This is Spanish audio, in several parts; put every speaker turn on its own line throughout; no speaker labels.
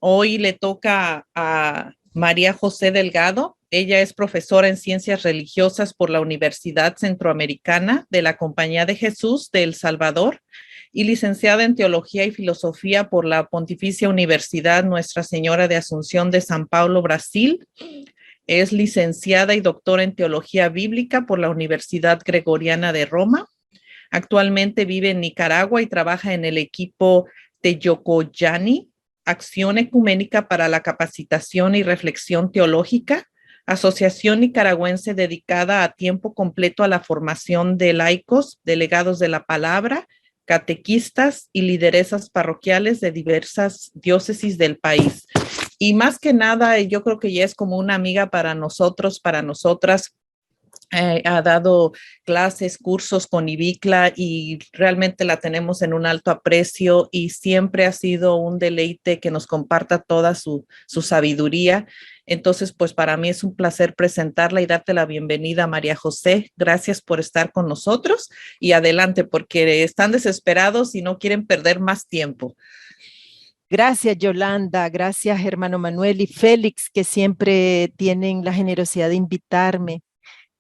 Hoy le toca a María José Delgado. Ella es profesora en Ciencias Religiosas por la Universidad Centroamericana de la Compañía de Jesús de El Salvador y licenciada en Teología y Filosofía por la Pontificia Universidad Nuestra Señora de Asunción de San Paulo, Brasil. Es licenciada y doctora en Teología Bíblica por la Universidad Gregoriana de Roma. Actualmente vive en Nicaragua y trabaja en el equipo de Yocoyani, Acción Ecuménica para la Capacitación y Reflexión Teológica, asociación nicaragüense dedicada a tiempo completo a la formación de laicos, delegados de la palabra, catequistas y lideresas parroquiales de diversas diócesis del país. Y más que nada, yo creo que ya es como una amiga para nosotros, para nosotras, ha dado clases, cursos con Ibicla y realmente la tenemos en un alto aprecio y siempre ha sido un deleite que nos comparta toda su sabiduría. Entonces, pues para mí es un placer presentarla y darte la bienvenida, María José. Gracias por estar con nosotros y adelante porque están desesperados y no quieren perder más tiempo.
Gracias, Yolanda. Gracias, hermano Manuel y Félix, que siempre tienen la generosidad de invitarme.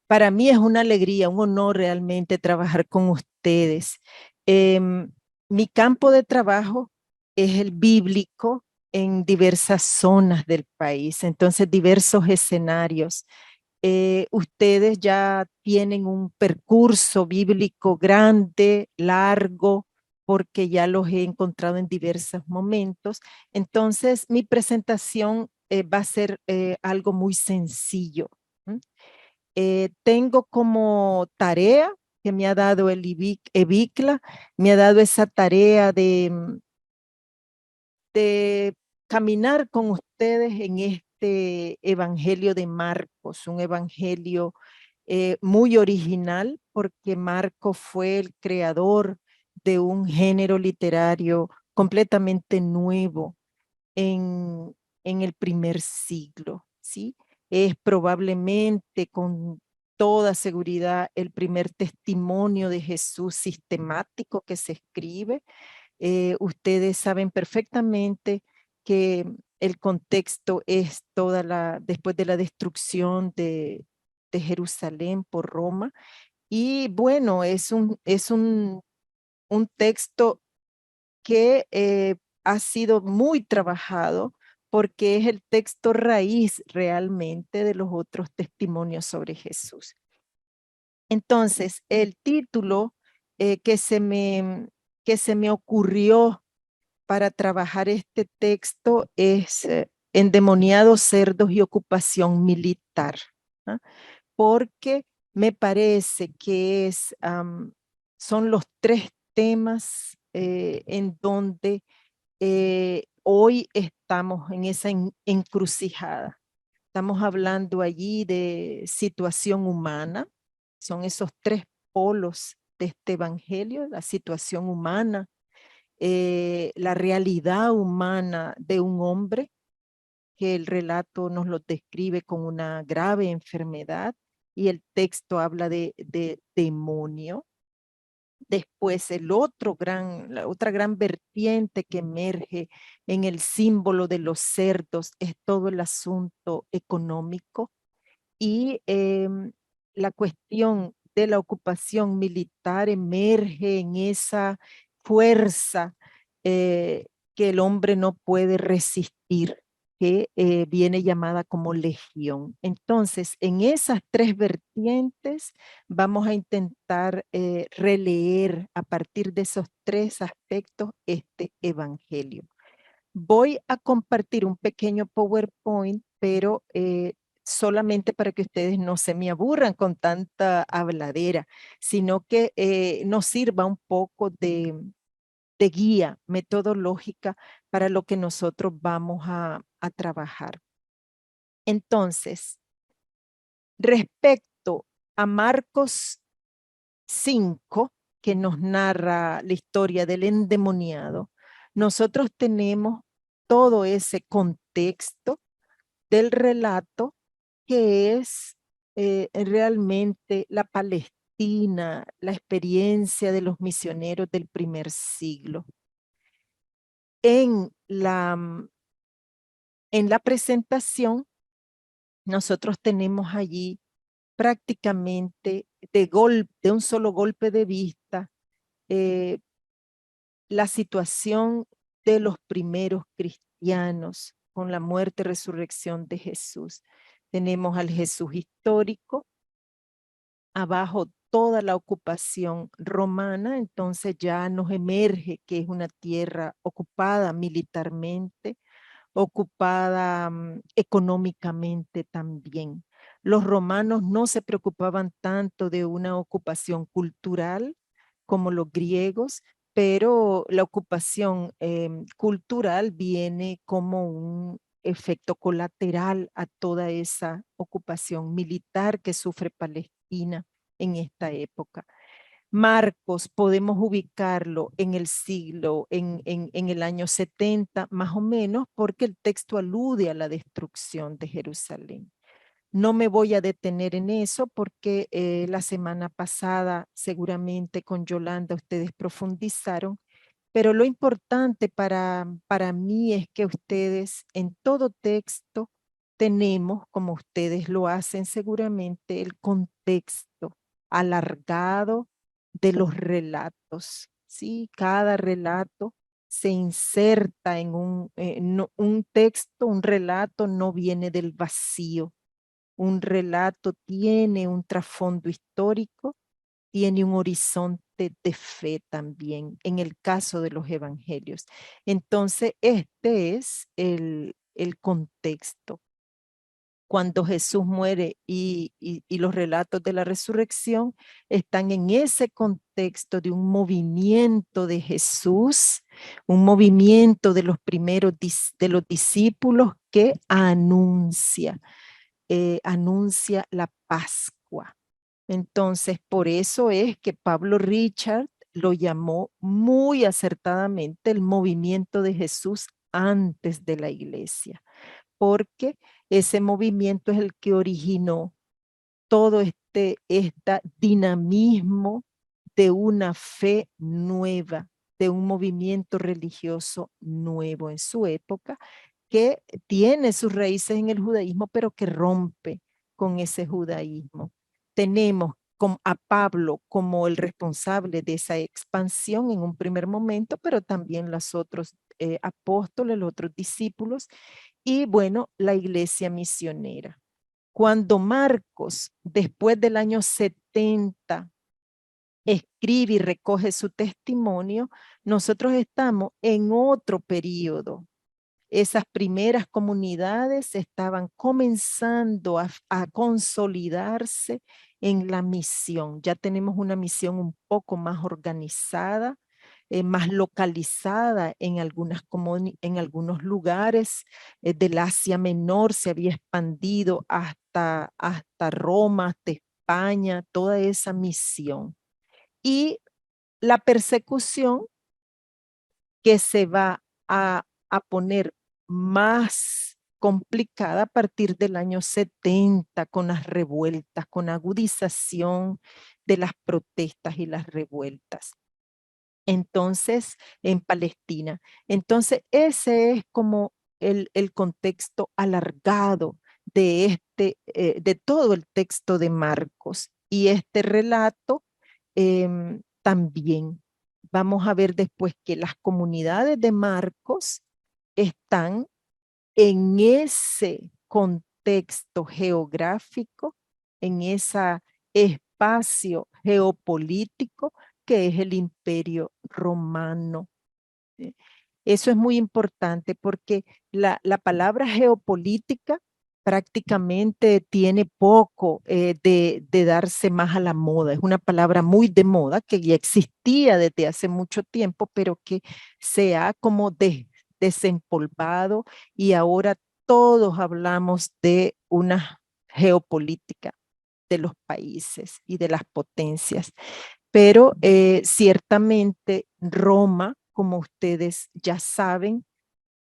Para mí es una alegría, un honor realmente trabajar con ustedes. Em, Mi campo de trabajo es el bíblico en diversas zonas del país, entonces diversos escenarios. Ustedes ya tienen un percurso bíblico grande, largo, porque ya los he encontrado en diversos momentos. Entonces, mi presentación va a ser algo muy sencillo. ¿M? Tengo como tarea que me ha dado el EBICLA, me ha dado esa tarea de caminar con ustedes en este Evangelio de Marcos, un evangelio muy original, porque Marcos fue el creador de un género literario completamente nuevo en el primer siglo, ¿sí? Es probablemente con toda seguridad el primer testimonio de Jesús sistemático que se escribe. Ustedes saben perfectamente que el contexto es después de la destrucción de Jerusalén por Roma. Y bueno, un texto que ha sido muy trabajado porque es el texto raíz realmente de los otros testimonios sobre Jesús. Entonces, el título eh, que se me, que se me ocurrió para trabajar este texto es Endemoniados, cerdos y ocupación militar, ¿ah? Porque me parece que son los tres temas en donde hoy estamos en esa encrucijada. Estamos hablando allí de situación humana, son esos tres polos de este evangelio: la situación humana, la realidad humana de un hombre, que el relato nos lo describe con una grave enfermedad y el texto habla de demonio. Después la otra gran vertiente que emerge en el símbolo de los cerdos es todo el asunto económico y la cuestión de la ocupación militar emerge en esa fuerza que el hombre no puede resistir, que viene llamada como legión. Entonces, en esas tres vertientes vamos a intentar releer a partir de esos tres aspectos este evangelio. Voy a compartir un pequeño PowerPoint, pero solamente para que ustedes no se me aburran con tanta habladera, sino que nos sirva un poco de guía metodológica para lo que nosotros vamos a trabajar. Entonces, respecto a Marcos 5, que nos narra la historia del endemoniado, nosotros tenemos todo ese contexto del relato que es realmente la Palestina, la experiencia de los misioneros del primer siglo. En En la presentación, nosotros tenemos allí prácticamente de un solo golpe de vista, la situación de los primeros cristianos con la muerte y resurrección de Jesús. Tenemos al Jesús histórico, abajo toda la ocupación romana, entonces ya nos emerge que es una tierra ocupada militarmente, ocupada económicamente también. Los romanos no se preocupaban tanto de una ocupación cultural como los griegos, pero la ocupación cultural viene como un efecto colateral a toda esa ocupación militar que sufre Palestina en esta época. Marcos podemos ubicarlo en el siglo, en el año 70 más o menos, porque el texto alude a la destrucción de Jerusalén. No me voy a detener en eso porque la semana pasada seguramente con Yolanda ustedes profundizaron, pero lo importante para mí es que ustedes en todo texto tenemos, como ustedes lo hacen seguramente, el contexto alargado de los relatos. ¿Sí? Cada relato se inserta en un texto, un relato no viene del vacío. Un relato tiene un trasfondo histórico, tiene un horizonte de fe también, en el caso de los evangelios. Entonces, este es el contexto. Cuando Jesús muere y los relatos de la resurrección están en ese contexto de un movimiento de Jesús, un movimiento de los primeros de los discípulos que anuncia la Pascua. Entonces, por eso es que Pablo Richard lo llamó muy acertadamente el movimiento de Jesús antes de la iglesia, porque ese movimiento es el que originó todo este dinamismo de una fe nueva, de un movimiento religioso nuevo en su época, que tiene sus raíces en el judaísmo, pero que rompe con ese judaísmo. Tenemos a Pablo como el responsable de esa expansión en un primer momento, pero también los otros apóstoles, los otros discípulos, y bueno, la iglesia misionera. Cuando Marcos, después del año 70, escribe y recoge su testimonio, nosotros estamos en otro periodo. Esas primeras comunidades estaban comenzando a consolidarse en la misión. Ya tenemos una misión un poco más organizada, más localizada en algunos lugares del Asia Menor, se había expandido hasta Roma, hasta España, toda esa misión. Y la persecución que se va a poner más complicada a partir del año 70 con las revueltas, con agudización de las protestas y las revueltas. Entonces, en Palestina. Entonces, ese es como el contexto alargado de todo el texto de Marcos. Y este relato también. Vamos a ver después que las comunidades de Marcos están en ese contexto geográfico, en ese espacio geopolítico que es el Imperio Romano. Eso es muy importante porque la palabra geopolítica prácticamente tiene poco de darse más a la moda. Es una palabra muy de moda que ya existía desde hace mucho tiempo, pero que se ha como desempolvado y ahora todos hablamos de una geopolítica de los países y de las potencias. Pero ciertamente Roma, como ustedes ya saben,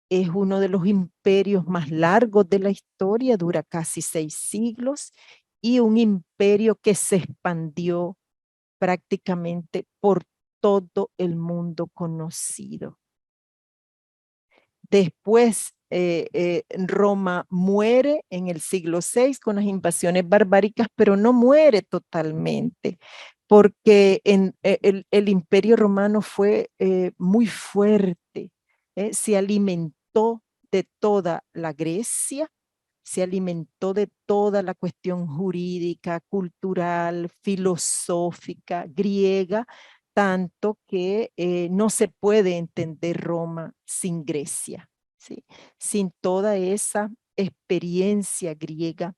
es uno de los imperios más largos de la historia, dura casi 6 siglos, y un imperio que se expandió prácticamente por todo el mundo conocido. Después Roma muere en el siglo VI con las invasiones barbáricas, pero no muere totalmente, porque el Imperio Romano fue muy fuerte, se alimentó de toda la Grecia, se alimentó de toda la cuestión jurídica, cultural, filosófica, griega, tanto que no se puede entender Roma sin Grecia, ¿sí? Sin toda esa experiencia griega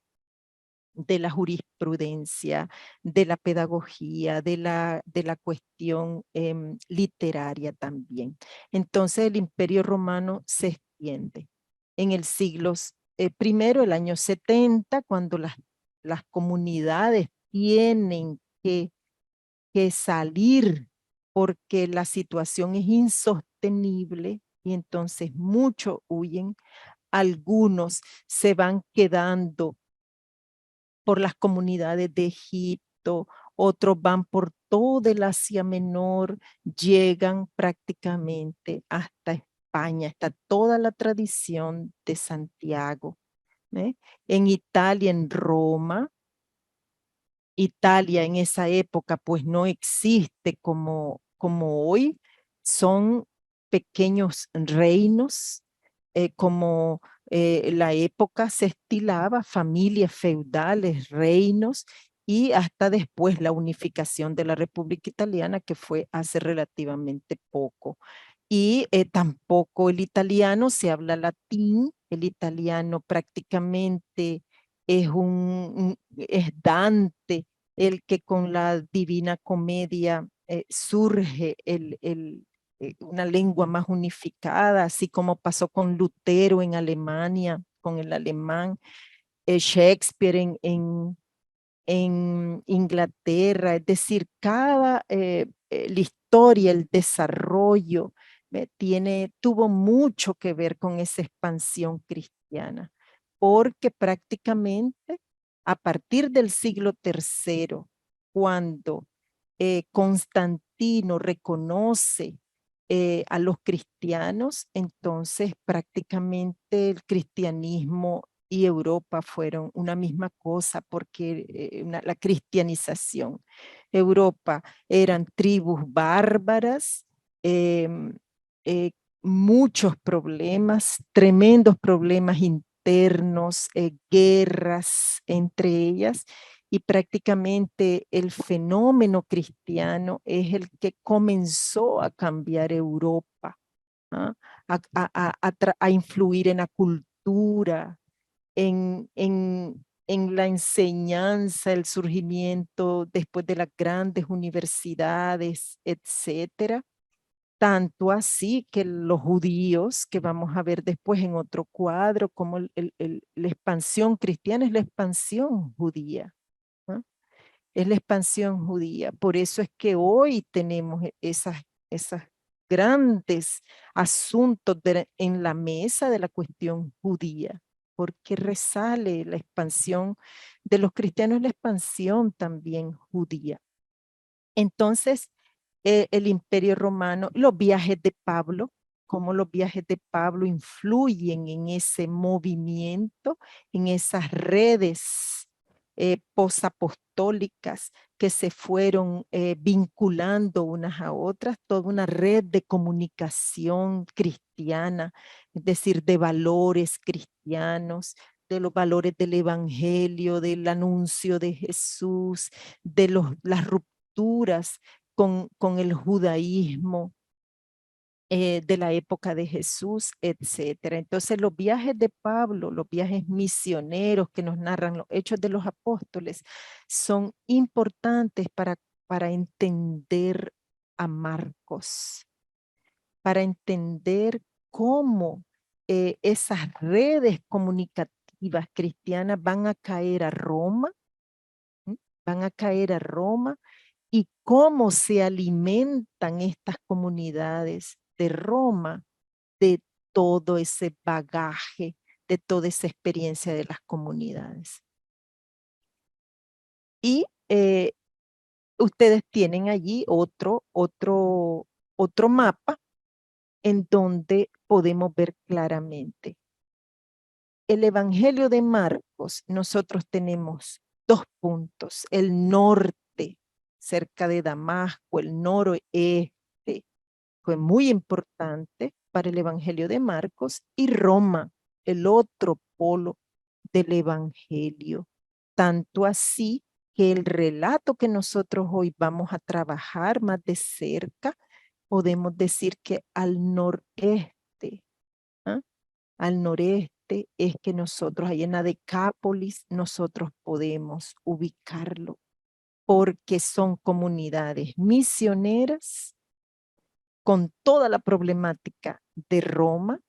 de la jurisprudencia, de la pedagogía, de la cuestión literaria también. Entonces el Imperio Romano se extiende en el siglo primero, el año 70, cuando las comunidades tienen que salir porque la situación es insostenible y entonces muchos huyen, algunos se van quedando por las comunidades de Egipto, otros van por todo el Asia Menor, llegan prácticamente hasta España, está toda la tradición de Santiago. En Italia, en Roma, Italia en esa época pues no existe como hoy, son pequeños reinos, como la época se estilaba, familias feudales, reinos, y hasta después la unificación de la República Italiana, que fue hace relativamente poco. Y tampoco el italiano se habla latín, el italiano prácticamente es Dante el que con la Divina Comedia surge una lengua más unificada, así como pasó con Lutero en Alemania, con el alemán, Shakespeare en Inglaterra, es decir, la historia, el desarrollo, tuvo mucho que ver con esa expansión cristiana, porque prácticamente a partir del siglo III, cuando Constantino reconoce a los cristianos, entonces prácticamente el cristianismo y Europa fueron una misma cosa porque la cristianización. Europa eran tribus bárbaras, eh, eh, muchos problemas, tremendos problemas internos, guerras entre ellas, y prácticamente el fenómeno cristiano es el que comenzó a cambiar Europa, ¿ah? A influir en la cultura, en la enseñanza, el surgimiento después de las grandes universidades, etcétera. Tanto así que los judíos, que vamos a ver después en otro cuadro, como la expansión cristiana es la expansión judía, ¿no? Es la expansión judía. Por eso es que hoy tenemos esas grandes asuntos en la mesa de la cuestión judía, porque resale la expansión de los cristianos, la expansión también judía. Entonces, el Imperio Romano, los viajes de Pablo, cómo los viajes de Pablo influyen en ese movimiento, en esas redes posapostólicas que se fueron vinculando unas a otras, toda una red de comunicación cristiana, es decir, de valores cristianos, de los valores del evangelio, del anuncio de Jesús, de las rupturas con el judaísmo de la época de Jesús, etcétera. Entonces los viajes de Pablo, los viajes misioneros que nos narran los hechos de los apóstoles, son importantes para entender a Marcos, para entender cómo esas redes comunicativas cristianas van a caer a Roma, ¿sí? Van a caer a Roma, y cómo se alimentan estas comunidades de Roma de todo ese bagaje, de toda esa experiencia de las comunidades. Y ustedes tienen allí otro mapa en donde podemos ver claramente. el Evangelio de Marcos, nosotros tenemos 2 puntos. El norte, cerca de Damasco, el noroeste, fue muy importante para el Evangelio de Marcos, y Roma, el otro polo del Evangelio. Tanto así que el relato que nosotros hoy vamos a trabajar más de cerca, podemos decir que al noreste, ¿ah? Al noreste es que nosotros, ahí en la Decápolis, nosotros podemos ubicarlo, porque son comunidades misioneras con toda la problemática de Roma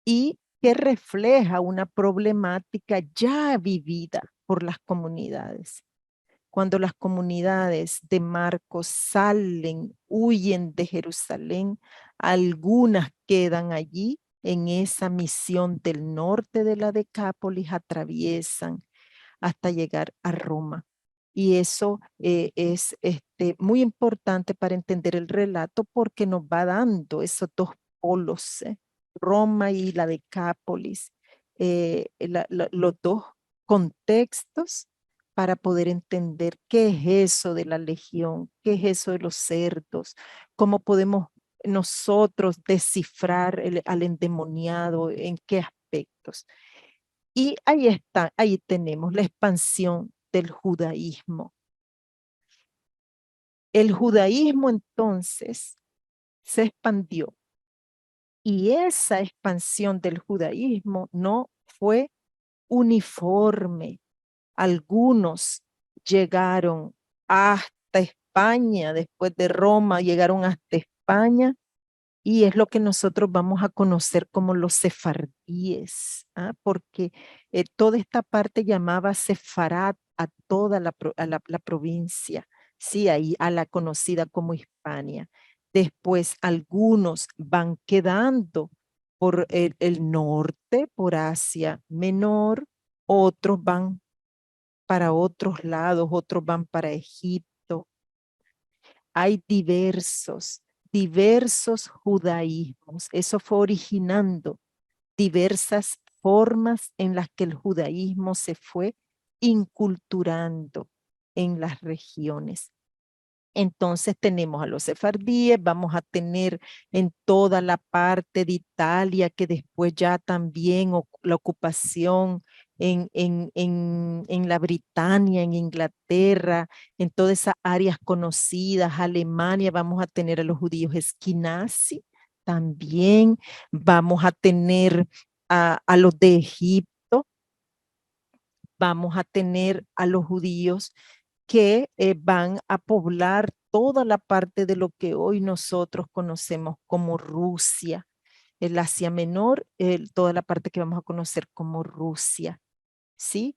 y que refleja una problemática ya vivida por las comunidades. Cuando las comunidades de Marcos salen, huyen de Jerusalén, algunas quedan allí en esa misión del norte de la Decápolis, atraviesan hasta llegar a Roma. Y eso es muy importante para entender el relato, porque nos va dando esos 2 polos, Roma y la Decápolis, los 2 contextos para poder entender qué es eso de la legión, qué es eso de los cerdos, cómo podemos nosotros descifrar al endemoniado, en qué aspectos. Y ahí está, ahí tenemos la expansión del judaísmo. El judaísmo entonces se expandió, y esa expansión del judaísmo no fue uniforme. Algunos llegaron hasta España, después de Roma llegaron hasta España, y es lo que nosotros vamos a conocer como los sefardíes, porque toda esta parte llamaba sefarat a toda la provincia, sí, ahí a la conocida como Hispania. Después algunos van quedando por el norte, por Asia Menor, otros van para otros lados, otros van para Egipto. Hay diversos judaísmos. Eso fue originando diversas formas en las que el judaísmo se fue inculturando en las regiones. Entonces tenemos a los sefardíes, vamos a tener en toda la parte de Italia, que después ya también la ocupación en la Britania, en Inglaterra, en todas esas áreas conocidas, Alemania, vamos a tener a los judíos esquinazi, también vamos a tener a los de Egipto, vamos a tener a los judíos que van a poblar toda la parte de lo que hoy nosotros conocemos como Rusia, el Asia Menor, toda la parte que vamos a conocer como Rusia, ¿sí?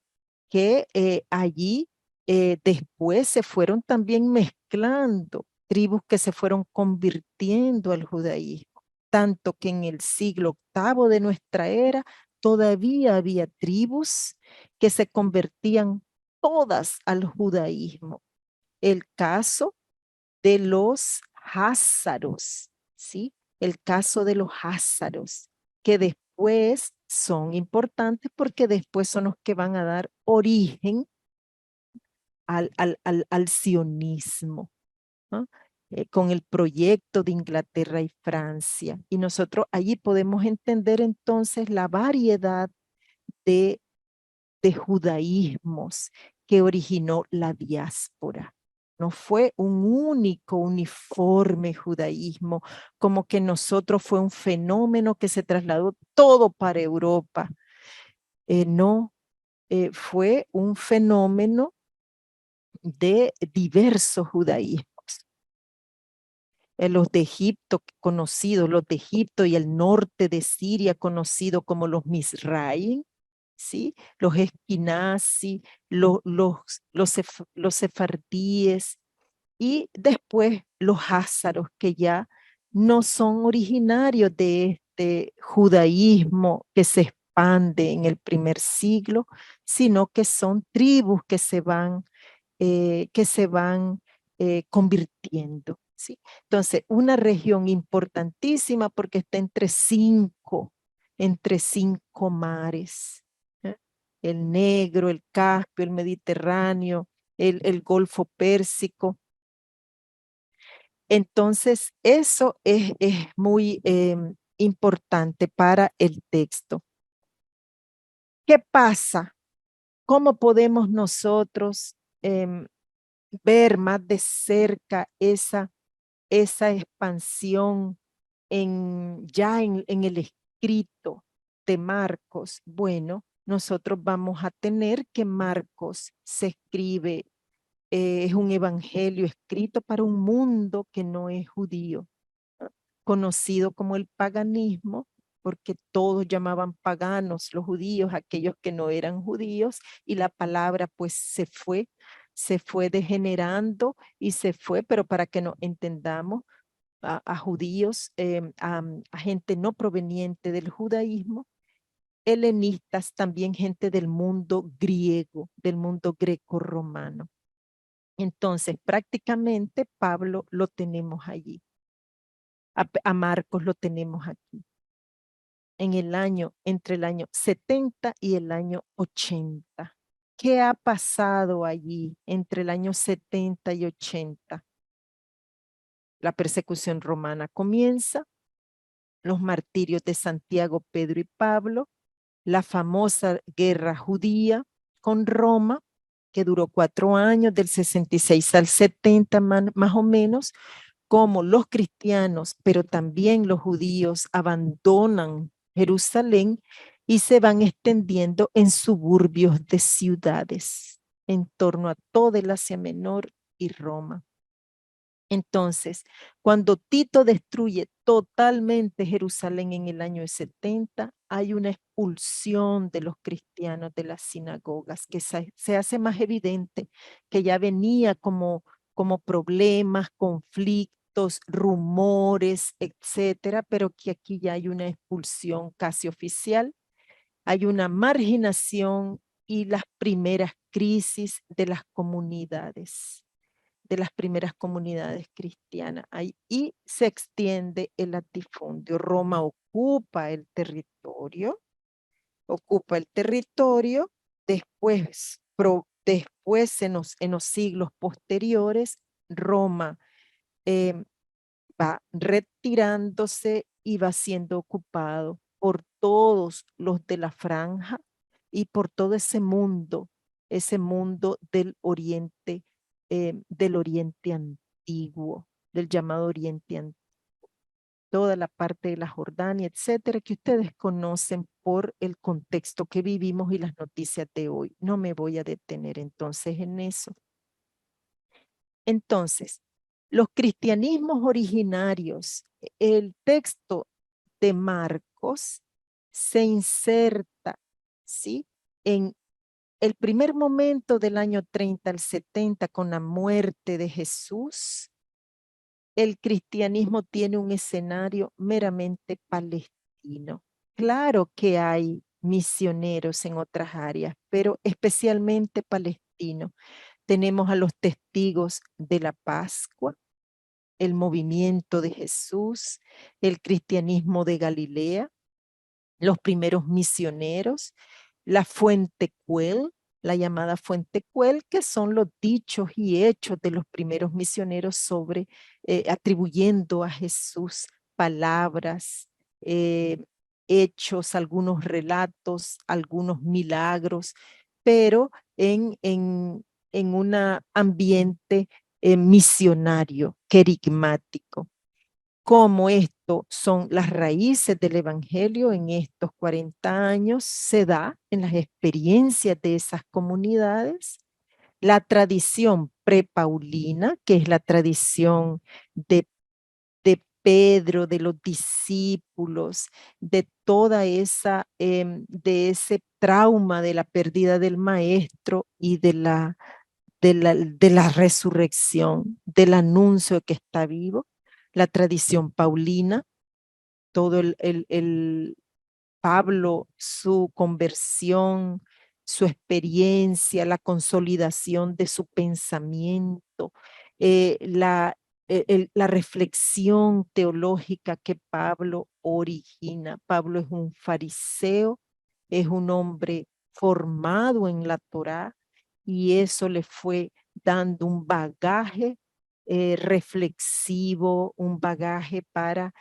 Que allí después se fueron también mezclando tribus que se fueron convirtiendo al judaísmo, tanto que en el siglo VIII de nuestra era todavía había tribus que se convertían todas al judaísmo. El caso de los házaros, ¿sí? El caso de los házaros, que después son importantes porque después son los que van a dar origen al sionismo, ¿no? Con el proyecto de Inglaterra y Francia. Y nosotros allí podemos entender entonces la variedad de judaísmos que originó la diáspora. No fue un único uniforme judaísmo, como que nosotros fue un fenómeno que se trasladó todo para Europa. No, fue un fenómeno de diversos judaísmos. Los de Egipto conocidos, los de Egipto y el norte de Siria conocido como los Misraim, ¿sí? Los esquinazi, los sefardíes, y después los házaros, que ya no son originarios de este judaísmo que se expande en el primer siglo, sino que son tribus que se van convirtiendo, ¿sí? Entonces, una región importantísima porque está entre 5 entre 5 mares, ¿eh? El Negro, el Caspio, el Mediterráneo, el Golfo Pérsico. Entonces, eso es muy importante para el texto. ¿Qué pasa? ¿Cómo podemos nosotros ver más de cerca esa expansión ya en el escrito de Marcos? Bueno, nosotros vamos a tener que Marcos se escribe, es un evangelio escrito para un mundo que no es judío, conocido como el paganismo, porque todos llamaban paganos los judíos, aquellos que no eran judíos, y la palabra pues se fue degenerando y se fue, pero para que nos entendamos, a judíos, a gente no proveniente del judaísmo, helenistas, también gente del mundo griego, del mundo greco-romano. Entonces, prácticamente Pablo lo tenemos allí. A Marcos lo tenemos aquí. Entre el año 70 y el año 80. ¿Qué ha pasado allí entre el año 70 y 80? La persecución romana comienza, los martirios de Santiago, Pedro y Pablo, la famosa guerra judía con Roma, que duró 4 años, del 66 al 70 más o menos, como los cristianos, pero también los judíos abandonan Jerusalén y se van extendiendo en suburbios de ciudades en torno a toda el Asia Menor y Roma. Entonces, cuando Tito destruye totalmente Jerusalén en el año 70, hay una expulsión de los cristianos de las sinagogas que se hace más evidente, que ya venía como problemas, conflictos, rumores, etcétera, pero que aquí ya hay una expulsión casi oficial, hay una marginación y las primeras crisis de las comunidades, de las primeras comunidades cristianas. Ahí se extiende el latifundio. Roma ocupa el territorio, después, después en los siglos posteriores, Roma va retirándose y va siendo ocupado por todos los de la franja y por todo ese mundo del Oriente Antiguo, del llamado Oriente Antiguo, toda la parte de la Jordania, etcétera, que ustedes conocen por el contexto que vivimos y las noticias de hoy. No me voy a detener entonces en eso. Entonces, los cristianismos originarios, el texto de Marcos se inserta, ¿sí? En el primer momento del año 30 al 70, con la muerte de Jesús, el cristianismo tiene un escenario meramente palestino. Claro que hay misioneros en otras áreas, pero especialmente palestino. Tenemos a los testigos de la Pascua, el movimiento de Jesús, el cristianismo de Galilea, los primeros misioneros, la fuente Cuel, la llamada fuente Cuel, que son los dichos y hechos de los primeros misioneros sobre, atribuyendo a Jesús palabras, hechos, algunos relatos, algunos milagros, pero en un ambiente misionario, querigmático. Cómo esto son las raíces del evangelio en estos 40 años, se da en las experiencias de esas comunidades, la tradición prepaulina, que es la tradición de Pedro, de los discípulos, de toda esa, de ese trauma de la pérdida del maestro y de la resurrección, del anuncio de que está vivo, la tradición paulina, todo el Pablo, su conversión, su experiencia, la consolidación de su pensamiento, la reflexión teológica que Pablo origina. Pablo es un fariseo, es un hombre formado en la Torá y eso le fue dando un bagaje reflexivo, un bagaje para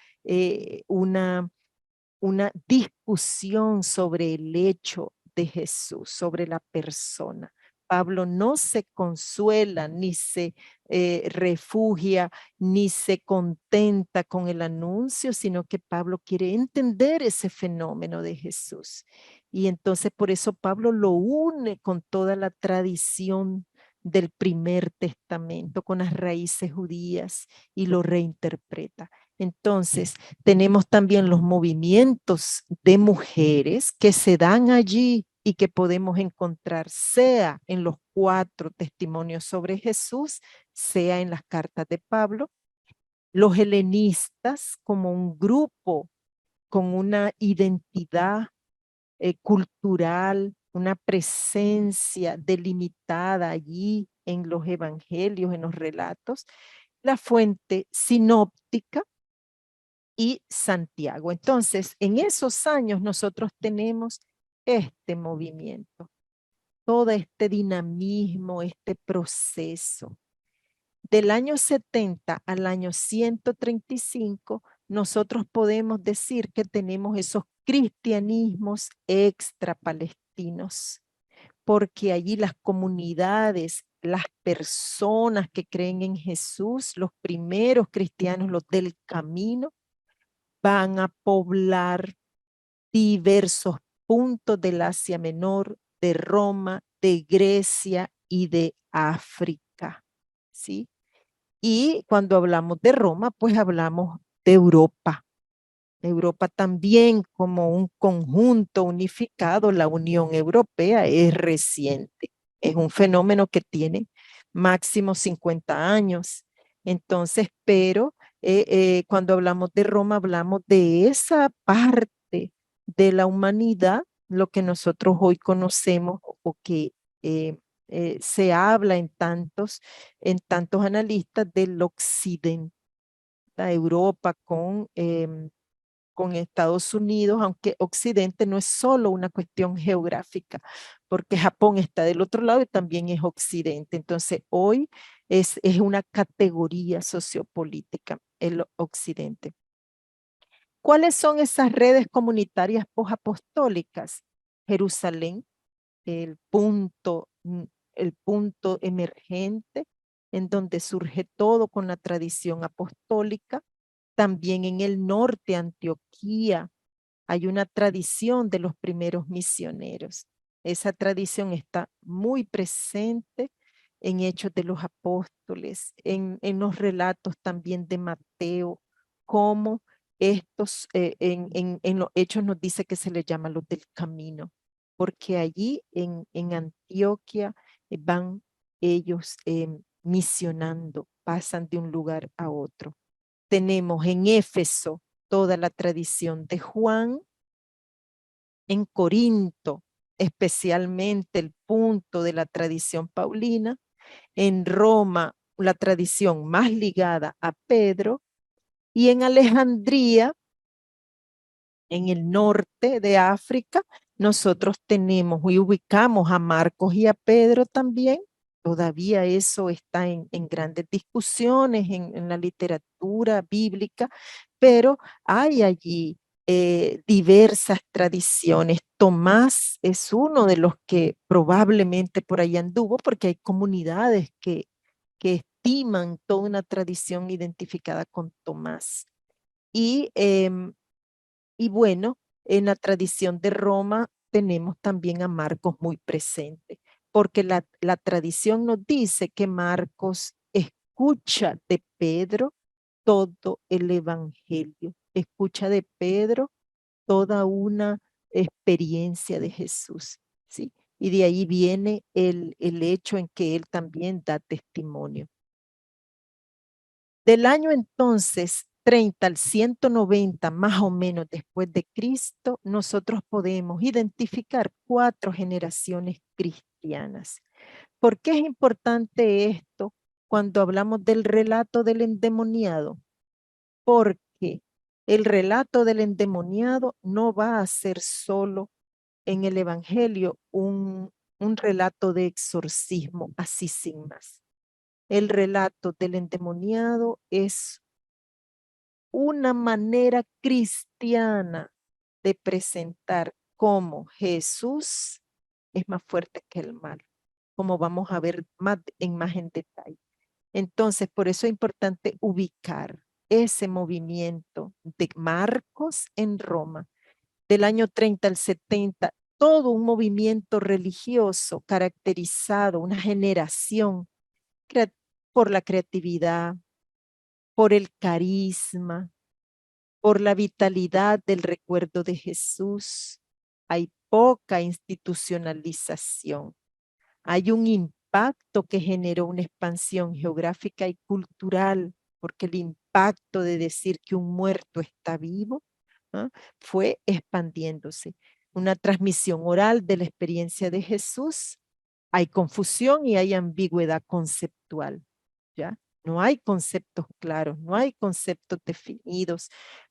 una discusión sobre el hecho de Jesús, sobre la persona. Pablo no se consuela, ni se refugia, ni se contenta con el anuncio, sino que Pablo quiere entender ese fenómeno de Jesús. Y entonces por eso Pablo lo une con toda la tradición del primer testamento, con las raíces judías y lo reinterpreta. Entonces, tenemos también los movimientos de mujeres que se dan allí y que podemos encontrar sea en los 4 testimonios sobre Jesús, sea en las cartas de Pablo. Los helenistas como un grupo con una identidad cultural, una presencia delimitada allí en los evangelios, en los relatos. La fuente sinóptica y Santiago. Entonces, en esos años nosotros tenemos este movimiento, todo este dinamismo, este proceso. Del año 70 al año 135, nosotros podemos decir que tenemos esos cristianismos extrapalestinos, porque allí las comunidades, las personas que creen en Jesús, los primeros cristianos, los del camino, van a poblar diversos puntos del Asia Menor, de Roma, de Grecia y de África, ¿sí? Y cuando hablamos de Roma, pues hablamos de Europa. Europa también como un conjunto unificado, la Unión Europea es reciente, es un fenómeno que tiene máximo 50 años. Entonces, pero cuando hablamos de Roma, hablamos de esa parte de la humanidad, lo que nosotros hoy conocemos o que se habla en tantos analistas del occidente, la Europa con Estados Unidos, aunque Occidente no es solo una cuestión geográfica, porque Japón está del otro lado y también es Occidente. Entonces, hoy es una categoría sociopolítica el Occidente. ¿Cuáles son esas redes comunitarias posapostólicas? Jerusalén, el punto, el punto emergente en donde surge todo con la tradición apostólica. También en el norte, Antioquía, hay una tradición de los primeros misioneros. Esa tradición está muy presente en Hechos de los Apóstoles, en los relatos también de Mateo, como estos, en los Hechos nos dice que se les llama los del camino, porque allí en Antioquia van ellos misionando, pasan de un lugar a otro. Tenemos en Éfeso toda la tradición de Juan, en Corinto especialmente el punto de la tradición paulina, en Roma la tradición más ligada a Pedro y en Alejandría, en el norte de África, nosotros tenemos y ubicamos a Marcos y a Pedro también. Todavía eso está en grandes discusiones en la literatura bíblica, pero hay allí diversas tradiciones. Tomás es uno de los que probablemente por ahí anduvo, porque hay comunidades que estiman toda una tradición identificada con Tomás. Y bueno, en la tradición de Roma tenemos también a Marcos muy presente, porque la tradición nos dice que Marcos escucha de Pedro todo el evangelio, escucha de Pedro toda una experiencia de Jesús, ¿sí? Y de ahí viene el hecho en que él también da testimonio. Del año entonces 30 al 190 más o menos después de Cristo, nosotros podemos identificar 4 generaciones cristianas. ¿Por qué es importante esto? cuando hablamos del relato del endemoniado, porque el relato del endemoniado no va a ser solo en el Evangelio un relato de exorcismo así sin más. El relato del endemoniado es una manera cristiana de presentar cómo Jesús es más fuerte que el mal, como vamos a ver más en detalle. Entonces, por eso es importante ubicar ese movimiento de Marcos en Roma, del año 30 al 70, todo un movimiento religioso caracterizado, una generación por la creatividad, por el carisma, por la vitalidad del recuerdo de Jesús. Hay poca institucionalización. Hay un impacto que generó una expansión geográfica y cultural, porque el impacto de decir que un muerto está vivo, ¿no?, fue expandiéndose. Una transmisión oral de la experiencia de Jesús. Hay confusión y hay ambigüedad conceptual, ¿ya? No hay conceptos claros, no hay conceptos definidos.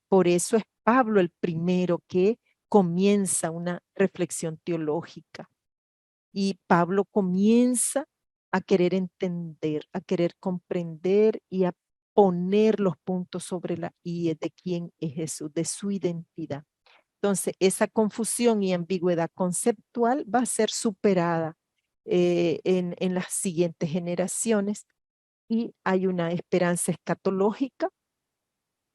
Por eso es Pablo el primero que comienza una reflexión teológica. Y Pablo comienza a querer entender, a querer comprender y a poner los puntos sobre la I de quién es Jesús, de su identidad. Entonces, esa confusión y ambigüedad conceptual va a ser superada en las siguientes generaciones, y hay una esperanza escatológica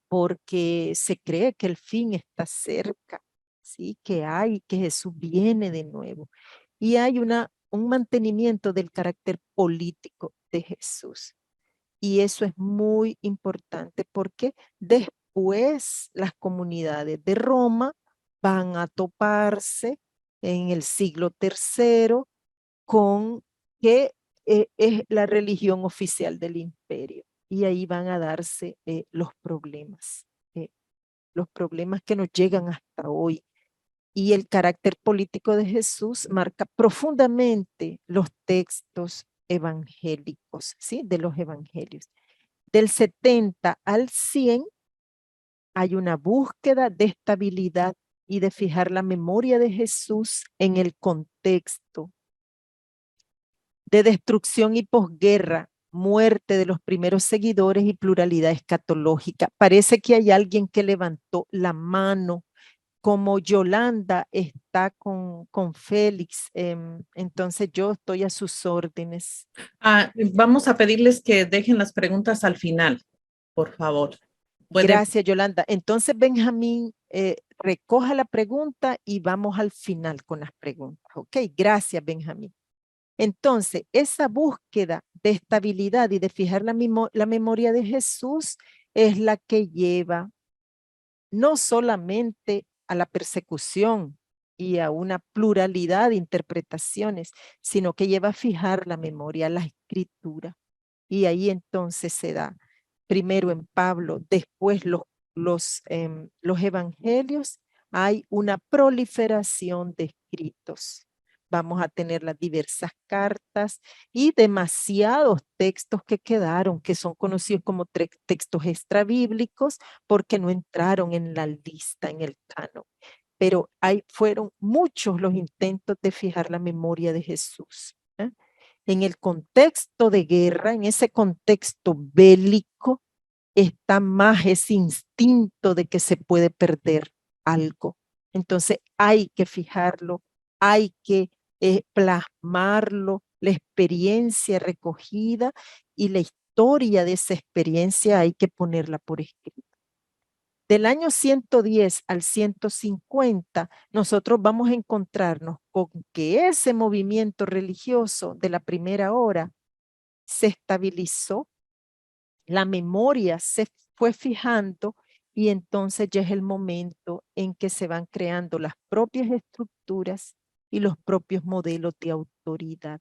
porque se cree que el fin está cerca, ¿sí? Que Jesús viene de nuevo. Y hay un mantenimiento del carácter político de Jesús. Y eso es muy importante porque después las comunidades de Roma van a toparse en el siglo III con que es la religión oficial del imperio. Y ahí van a darse eh, los problemas que nos llegan hasta hoy. Y el carácter político de Jesús marca profundamente los textos evangélicos, ¿sí? De los evangelios. Del 70 al 100 hay una búsqueda de estabilidad y de fijar la memoria de Jesús en el contexto de destrucción y posguerra, muerte de los primeros seguidores y pluralidad escatológica. Parece que hay alguien que levantó la mano, como Yolanda está con Félix, entonces yo estoy a sus órdenes.
Vamos a pedirles que dejen las preguntas al final, por favor.
Gracias, Yolanda. Entonces, Benjamín, recoja la pregunta y vamos al final con las preguntas. Ok, gracias, Benjamín. Entonces, esa búsqueda de estabilidad y de fijar la memoria de Jesús es la que lleva no solamente a la persecución y a una pluralidad de interpretaciones, sino que lleva a fijar la memoria, la escritura. Y ahí entonces se da, primero en Pablo, después los evangelios, hay una proliferación de escritos. Vamos a tener las diversas cartas y demasiados textos que quedaron, que son conocidos como textos extrabíblicos, porque no entraron en la lista, en el canon. Pero fueron muchos los intentos de fijar la memoria de Jesús. En el contexto de guerra, en ese contexto bélico, está más ese instinto de que se puede perder algo. Entonces hay que fijarlo, hay que plasmarlo, la experiencia recogida y la historia de esa experiencia hay que ponerla por escrito. Del año 110 al 150, nosotros vamos a encontrarnos con que ese movimiento religioso de la primera hora se estabilizó, la memoria se fue fijando y entonces ya es el momento en que se van creando las propias estructuras y los propios modelos de autoridad.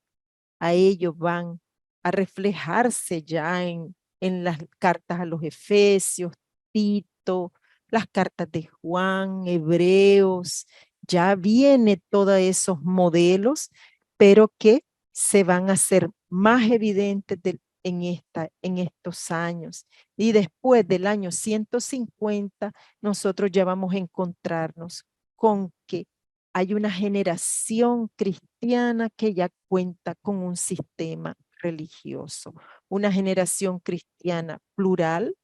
A ellos van a reflejarse ya en las cartas a los Efesios, Tito, las cartas de Juan, Hebreos, ya viene todos esos modelos, pero que se van a hacer más evidentes en estos años. Y después del año 150, nosotros ya vamos a encontrarnos con que hay una generación cristiana que ya cuenta con un sistema religioso, una generación cristiana plural,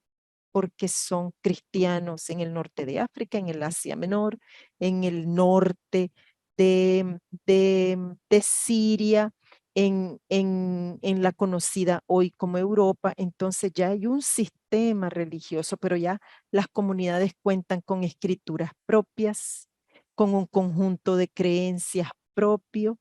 porque son cristianos en el norte de África, en el Asia Menor, en el norte de Siria, en la conocida hoy como Europa. Entonces ya hay un sistema religioso, pero ya las comunidades cuentan con escrituras propias, con un conjunto de creencias propio,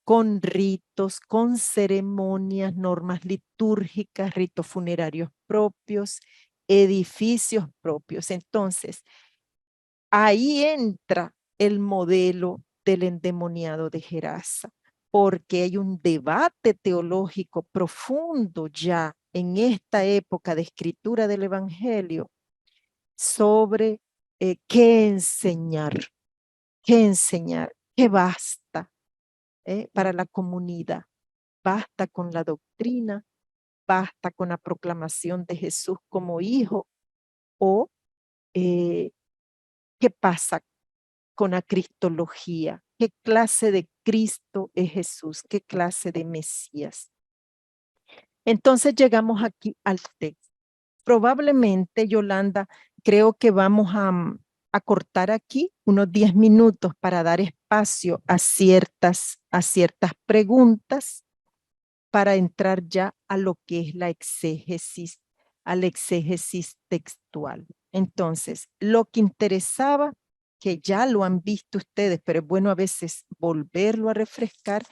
con ritos, con ceremonias, normas litúrgicas, ritos funerarios propios, edificios propios. Entonces, ahí entra el modelo del endemoniado de Gerasa, porque hay un debate teológico profundo ya en esta época de escritura del Evangelio sobre qué enseñar, qué basta para la comunidad. Basta con la doctrina, basta con la proclamación de Jesús como hijo, o qué pasa con la cristología, qué clase de Cristo es Jesús, qué clase de Mesías. Entonces llegamos aquí al texto. Probablemente, Yolanda, creo que vamos a cortar aquí unos 10 minutos para dar espacio a ciertas preguntas, para entrar ya a lo que es la exégesis, al exégesis textual. Entonces, lo que interesaba, que ya lo han visto ustedes, pero es bueno a veces volverlo a refrescar,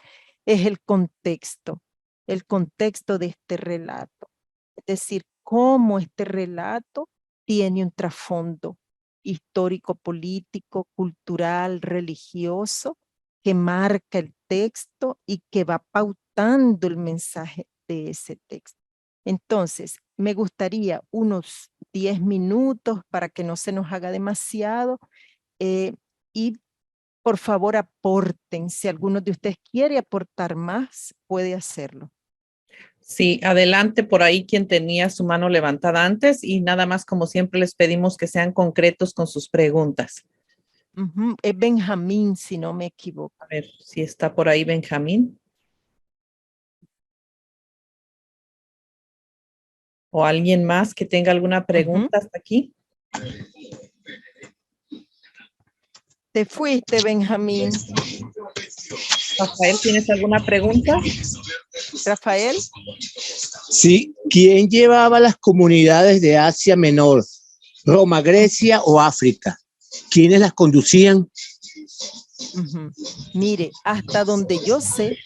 es el contexto de este relato. Es decir, cómo este relato tiene un trasfondo histórico, político, cultural, religioso, que marca el texto y que va pautando el mensaje de ese texto. Entonces, me gustaría unos 10 minutos para que no se nos haga demasiado, y por favor aporten. Si alguno de ustedes quiere aportar más, puede hacerlo.
Sí, adelante por ahí quien tenía su mano levantada antes y nada más como siempre les pedimos que sean concretos con sus preguntas.
Es Benjamín, si no me equivoco.
A ver si está por ahí Benjamín. ¿O alguien más que tenga alguna pregunta hasta aquí?
Te fuiste, Benjamín.
Rafael, ¿tienes alguna pregunta?
Rafael.
Sí, ¿quién llevaba las comunidades de Asia Menor, Roma, Grecia o África? ¿Quiénes las conducían?
Mire, hasta donde yo sé,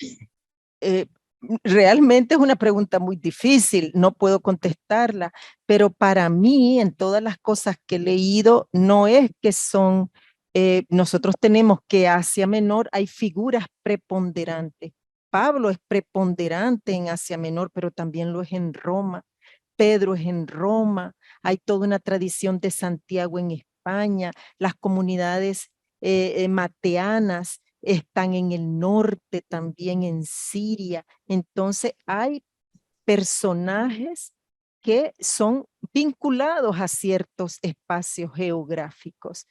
realmente es una pregunta muy difícil, no puedo contestarla, pero para mí, en todas las cosas que he leído, no es que son, nosotros tenemos que Asia Menor hay figuras preponderantes. Pablo es preponderante en Asia Menor, pero también lo es en Roma. Pedro es en Roma. Hay toda una tradición de Santiago en España. Las comunidades mateanas están en el norte, también en Siria. Entonces hay personajes que son vinculados a ciertos espacios geográficos.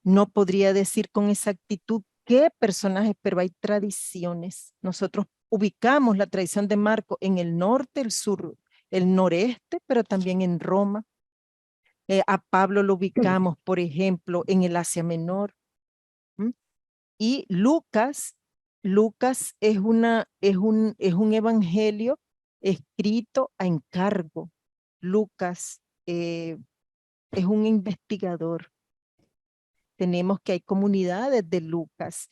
No podría decir con exactitud qué personajes, pero hay tradiciones. Nosotros ubicamos la tradición de Marco en el norte, el sur, el noreste, pero también en Roma. A Pablo lo ubicamos, por ejemplo, en el Asia Menor. Y Lucas es un evangelio escrito a encargo. Lucas es un investigador. Tenemos que hay comunidades de Lucas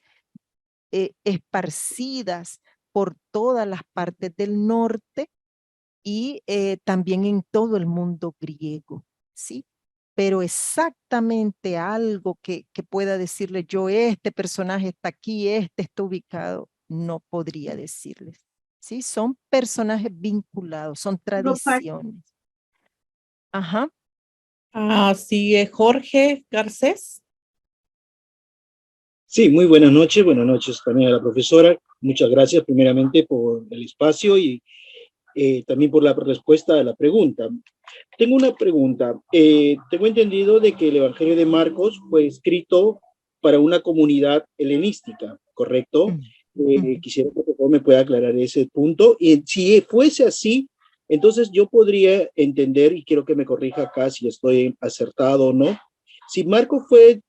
esparcidas por todas las partes del norte y también en todo el mundo griego, ¿sí? Pero exactamente algo que pueda decirle yo, este personaje está aquí, este está ubicado, no podría decirles, ¿sí? Son personajes vinculados, son tradiciones. Ajá.
Sigue Jorge Garcés.
Sí, muy buenas noches también a la profesora. Muchas gracias primeramente por el espacio y también por la respuesta a la pregunta. Tengo una pregunta. Tengo entendido de que el Evangelio de Marcos fue escrito para una comunidad helenística, ¿correcto? Quisiera que por favor me pueda aclarar ese punto. Y si fuese así, entonces yo podría entender, y quiero que me corrija acá si estoy acertado o no, si Marcos fue,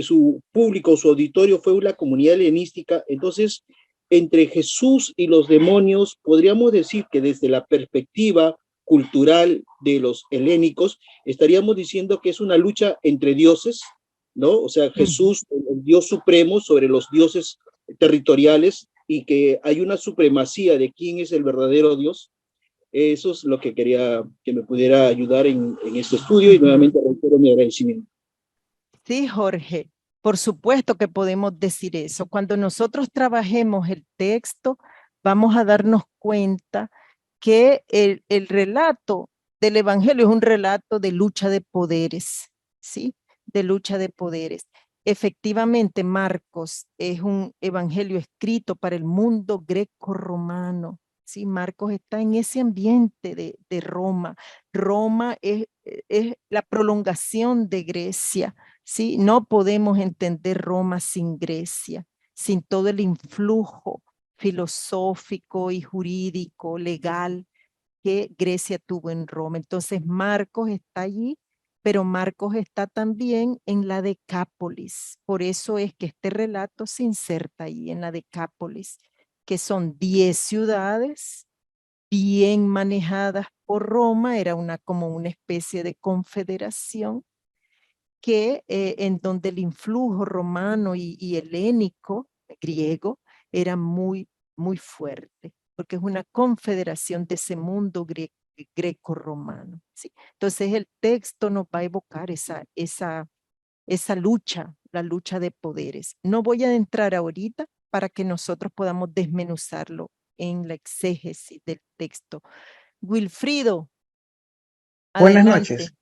su público, su auditorio fue una comunidad helenística, entonces entre Jesús y los demonios podríamos decir que desde la perspectiva cultural de los helénicos, estaríamos diciendo que es una lucha entre dioses, ¿no? O sea, Jesús, el Dios supremo sobre los dioses territoriales, y que hay una supremacía de quién es el verdadero Dios. Eso es lo que quería que me pudiera ayudar en este estudio, y nuevamente reitero mi agradecimiento.
Sí, Jorge, por supuesto que podemos decir eso. Cuando nosotros trabajemos el texto, vamos a darnos cuenta que el relato del Evangelio es un relato de lucha de poderes, ¿sí? De lucha de poderes. Efectivamente, Marcos es un evangelio escrito para el mundo greco-romano. Sí, Marcos está en ese ambiente de Roma. Roma es la prolongación de Grecia. ¿Sí? No podemos entender Roma sin Grecia, sin todo el influjo filosófico y jurídico, legal que Grecia tuvo en Roma. Entonces Marcos está allí, pero Marcos está también en la Decápolis. Por eso es que este relato se inserta ahí en la Decápolis, que son 10 ciudades bien manejadas por Roma, era como una especie de confederación que en donde el influjo romano y helénico, griego, era muy, muy fuerte, porque es una confederación de ese mundo greco-romano. ¿Sí? Entonces el texto nos va a evocar esa lucha, la lucha de poderes. No voy a entrar ahorita para que nosotros podamos desmenuzarlo en la exégesis del texto. Wilfrido,
buenas
adelante.
Noches.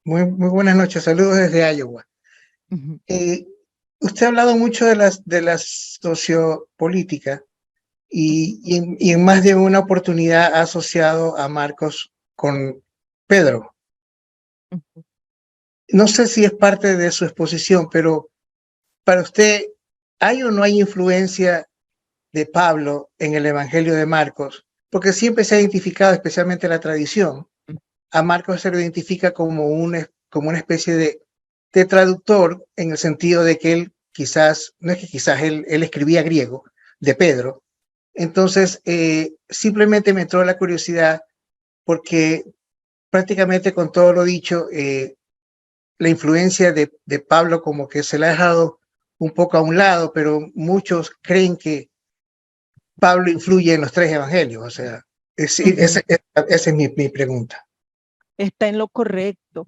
Muy buenas noches. Saludos desde Iowa. Usted ha hablado mucho de la sociopolítica y en más de una oportunidad ha asociado a Marcos con Pedro. No sé si es parte de su exposición, pero para usted, ¿hay o no hay influencia de Pablo en el Evangelio de Marcos? Porque siempre se ha identificado, especialmente la tradición, a Marcos se lo identifica como una especie de traductor, en el sentido de que él quizás, no es que quizás él escribía griego, de Pedro. Entonces, simplemente me entró la curiosidad porque prácticamente con todo lo dicho, la influencia de Pablo como que se la ha dejado un poco a un lado, pero muchos creen que Pablo influye en los 3 evangelios. O sea, esa es mi pregunta.
Está en lo correcto.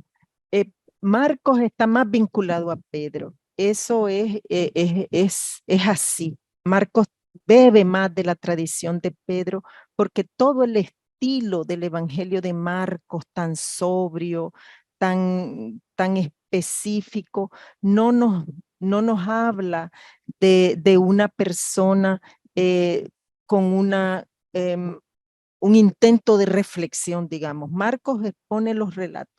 Marcos está más vinculado a Pedro. Eso es así. Marcos bebe más de la tradición de Pedro, porque todo el estilo del Evangelio de Marcos, tan sobrio, tan específico, no nos habla de una persona con un intento de reflexión, digamos. Marcos expone los relatos,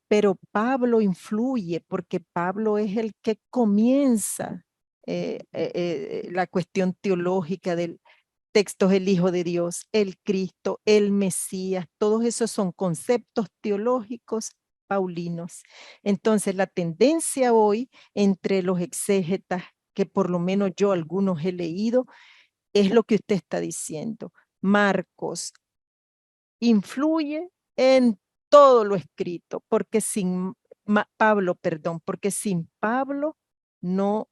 pero Pablo influye porque Pablo es el que comienza la cuestión teológica del texto, el Hijo de Dios, el Cristo, el Mesías, todos esos son conceptos teológicos paulinos. Entonces la tendencia hoy entre los exégetas, que por lo menos yo algunos he leído, es lo que usted está diciendo. Marcos influye en todo lo escrito, porque sin Pablo, porque sin Pablo no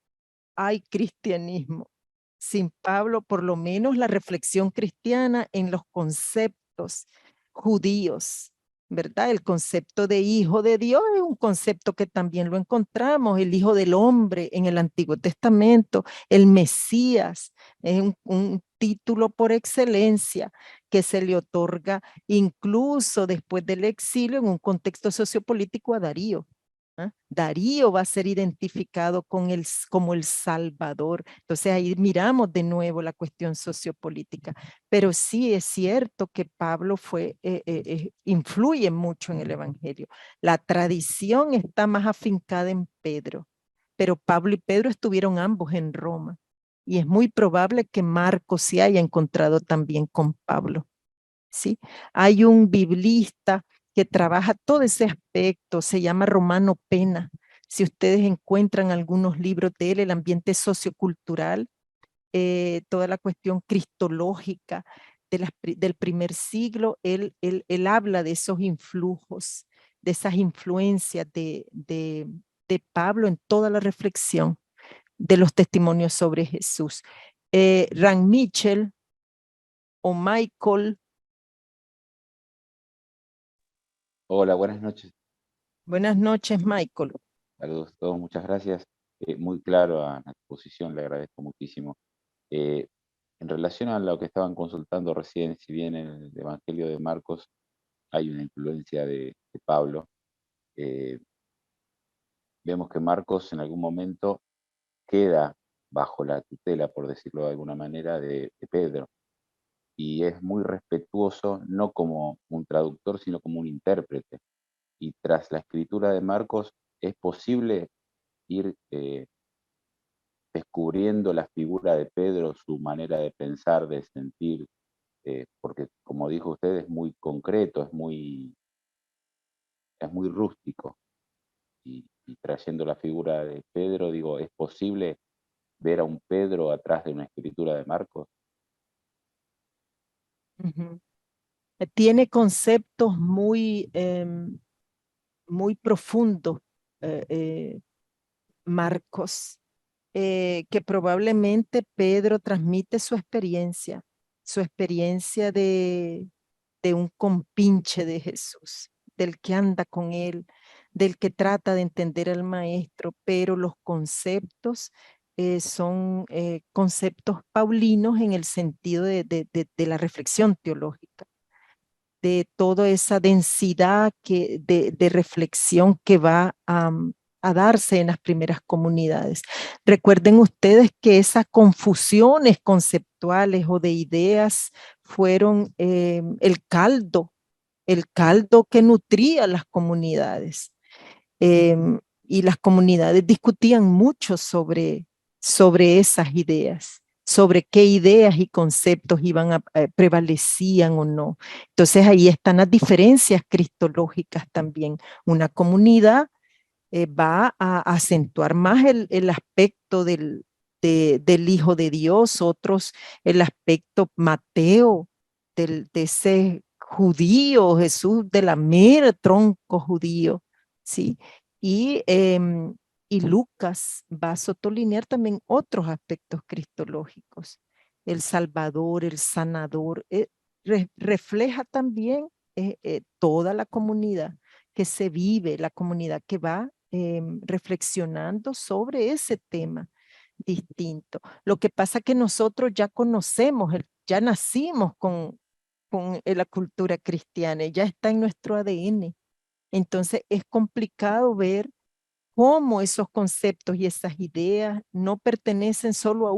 hay cristianismo. Sin Pablo, por lo menos la reflexión cristiana en los conceptos judíos, ¿verdad? El concepto de hijo de Dios es un concepto que también lo encontramos, el hijo del hombre en el Antiguo Testamento, el Mesías, es un título por excelencia que se le otorga incluso después del exilio en un contexto sociopolítico a Darío. ¿ah? Darío va a ser identificado como el Salvador. Entonces ahí miramos de nuevo la cuestión sociopolítica. Pero sí es cierto que Pablo influye mucho en el Evangelio. La tradición está más afincada en Pedro, pero Pablo y Pedro estuvieron ambos en Roma. Y es muy probable que Marcos se haya encontrado también con Pablo. ¿Sí? Hay un biblista que trabaja todo ese aspecto, se llama Romano Pena. Si ustedes encuentran algunos libros de él, el ambiente sociocultural, toda la cuestión cristológica del primer siglo, él habla de esos influjos, de esas influencias de Pablo en toda la reflexión de los testimonios sobre Jesús. Rand Mitchell o Michael.
Hola, buenas noches.
Buenas noches, Michael.
Saludos a todos, muchas gracias. Muy claro a la exposición, le agradezco muchísimo. En relación a lo que estaban consultando recién, si bien en el Evangelio de Marcos hay una influencia de Pablo, vemos que Marcos en algún momento queda bajo la tutela, por decirlo de alguna manera, de Pedro. Y es muy respetuoso, no como un traductor, sino como un intérprete. Y tras la escritura de Marcos, es posible ir descubriendo la figura de Pedro, su manera de pensar, de sentir, porque como dijo usted, es muy concreto, es muy rústico. Y trayendo la figura de Pedro, digo, ¿es posible ver a un Pedro atrás de una escritura de Marcos?
Uh-huh. Tiene conceptos muy, muy profundos, Marcos, que probablemente Pedro transmite su experiencia de un compinche de Jesús, del que anda con él, del que trata de entender al maestro, pero los conceptos son conceptos paulinos en el sentido de la reflexión teológica, de toda esa densidad de reflexión que va a darse en las primeras comunidades. Recuerden ustedes que esas confusiones conceptuales o de ideas fueron el caldo que nutría las comunidades. Y las comunidades discutían mucho sobre esas ideas, sobre qué ideas y conceptos prevalecían o no. Entonces ahí están las diferencias cristológicas también. Una comunidad va a acentuar más el aspecto del Hijo de Dios, otros el aspecto Mateo, de ese judío, Jesús de la mera tronco judío, ¿sí? Y, y Lucas va a sotolinear también otros aspectos cristológicos, el Salvador, el Sanador, refleja también toda la comunidad que se vive, la comunidad que va reflexionando sobre ese tema distinto. Lo que pasa es que nosotros ya conocemos, ya nacimos con la cultura cristiana, ya está en nuestro ADN. Entonces es complicado ver cómo esos conceptos y esas ideas no pertenecen solo a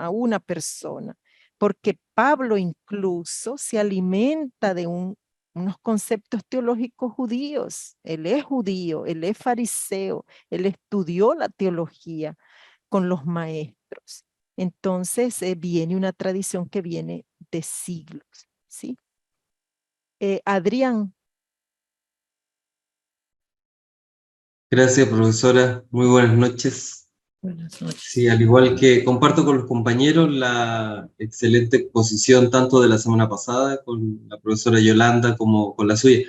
una persona, porque Pablo incluso se alimenta de unos conceptos teológicos judíos. Él es judío, él es fariseo, él estudió la teología con los maestros. Entonces viene una tradición que viene de siglos, ¿sí? Adrián.
Gracias, profesora. Muy buenas noches.
Buenas noches.
Sí, al igual que comparto con los compañeros la excelente exposición tanto de la semana pasada con la profesora Yolanda como con la suya.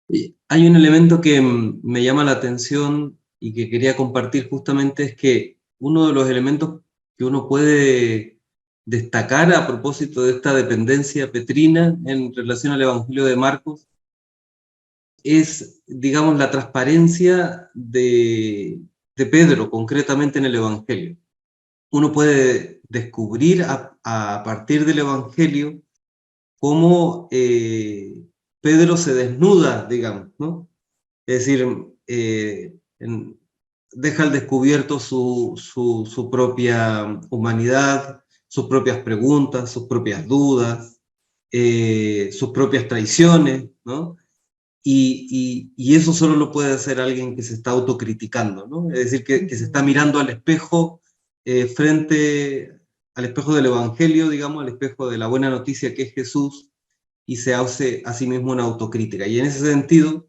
Y hay un elemento que me llama la atención y que quería compartir justamente, es que uno de los elementos que uno puede destacar a propósito de esta dependencia petrina en relación al Evangelio de Marcos es, digamos, la transparencia de Pedro, concretamente en el Evangelio. Uno puede descubrir a partir del Evangelio cómo Pedro se desnuda, digamos, ¿no? Es decir, deja al descubierto su propia humanidad, sus propias preguntas, sus propias dudas, sus propias traiciones, ¿no? Y eso solo lo puede hacer alguien que se está autocriticando, ¿no? Es decir, que se está mirando al espejo, frente al espejo del Evangelio, digamos, al espejo de la buena noticia que es Jesús, y se hace a sí mismo una autocrítica. Y en ese sentido,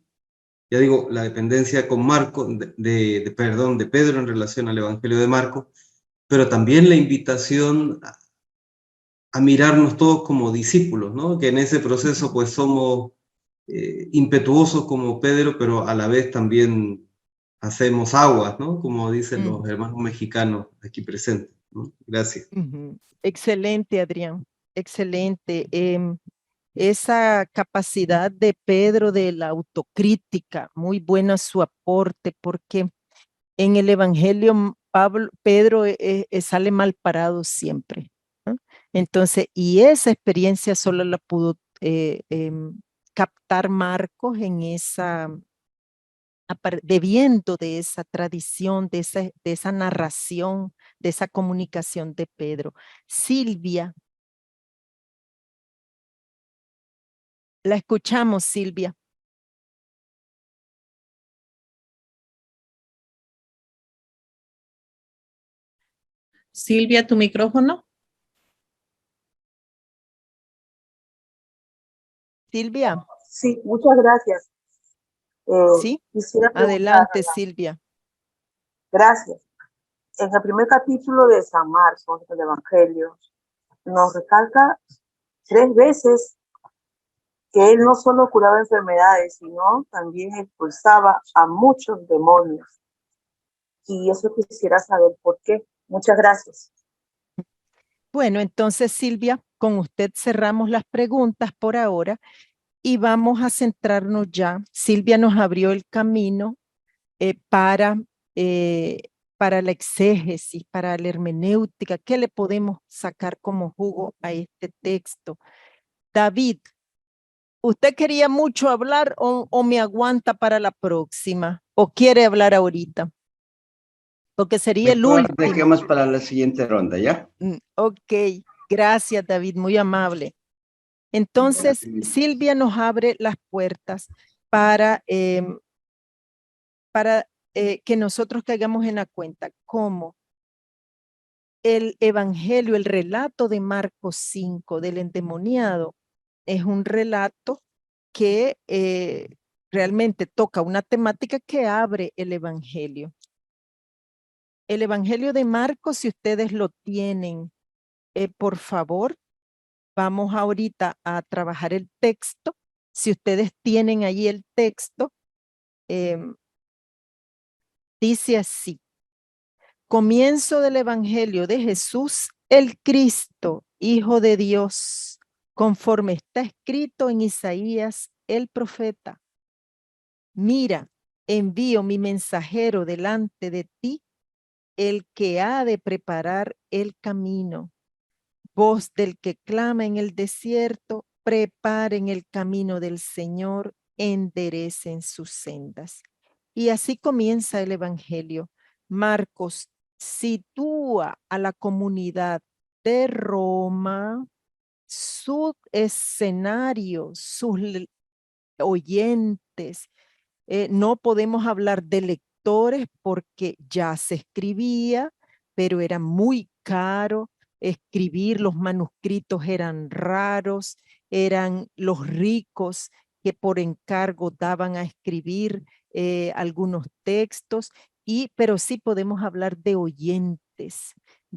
ya digo, la dependencia con Marco, perdón, de Pedro en relación al Evangelio de Marcos, pero también la invitación a mirarnos todos como discípulos, ¿no? Que en ese proceso pues somos impetuosos como Pedro, pero a la vez también hacemos aguas, ¿no? Como dicen los hermanos mexicanos aquí presentes, ¿no? Gracias.
Excelente, Adrián, excelente. Esa capacidad de Pedro de la autocrítica, muy buena su aporte, porque en el Evangelio Pedro sale mal parado siempre, ¿no? Entonces, y esa experiencia solo la pudo captar Marcos en esa, debiendo de esa tradición, de esa narración, de esa comunicación de Pedro. Silvia. La escuchamos, Silvia.
Silvia, tu micrófono.
Silvia.
Sí, muchas gracias.
Sí,
Quisiera
adelante, Silvia.
Gracias. En el primer capítulo de San Marcos, del Evangelio, nos recalca 3 veces que él no solo curaba enfermedades, sino también expulsaba a muchos demonios. Y eso quisiera saber por qué. Muchas gracias.
Bueno, entonces, Silvia, con usted cerramos las preguntas por ahora y vamos a centrarnos ya. Silvia nos abrió el camino para la exégesis, para la hermenéutica. ¿Qué le podemos sacar como jugo a este texto? David, ¿usted quería mucho hablar o me aguanta para la próxima? ¿O quiere hablar ahorita? Porque sería el
Mejor
último.
dejemos para la siguiente ronda, ¿ya?
Ok, gracias, David, muy amable. Entonces, Silvia nos abre las puertas para que nosotros caigamos en la cuenta cómo el evangelio, el relato de Marcos 5 del endemoniado es un relato que realmente toca una temática que abre el evangelio. El evangelio de Marcos, si ustedes lo tienen, por favor, vamos ahorita a trabajar el texto. Si ustedes tienen ahí el texto, dice así: comienzo del evangelio de Jesús, el Cristo, Hijo de Dios, conforme está escrito en Isaías, el profeta. Mira, envío mi mensajero delante de ti, el que ha de preparar el camino. Voz del que clama en el desierto, preparen el camino del Señor, enderecen sus sendas. Y así comienza el evangelio. Marcos sitúa a la comunidad de Roma, su escenario, sus oyentes. No podemos hablar de lectores porque ya se escribía, pero era muy caro escribir, los manuscritos eran raros, eran los ricos que por encargo daban a escribir algunos textos, pero sí podemos hablar de oyentes,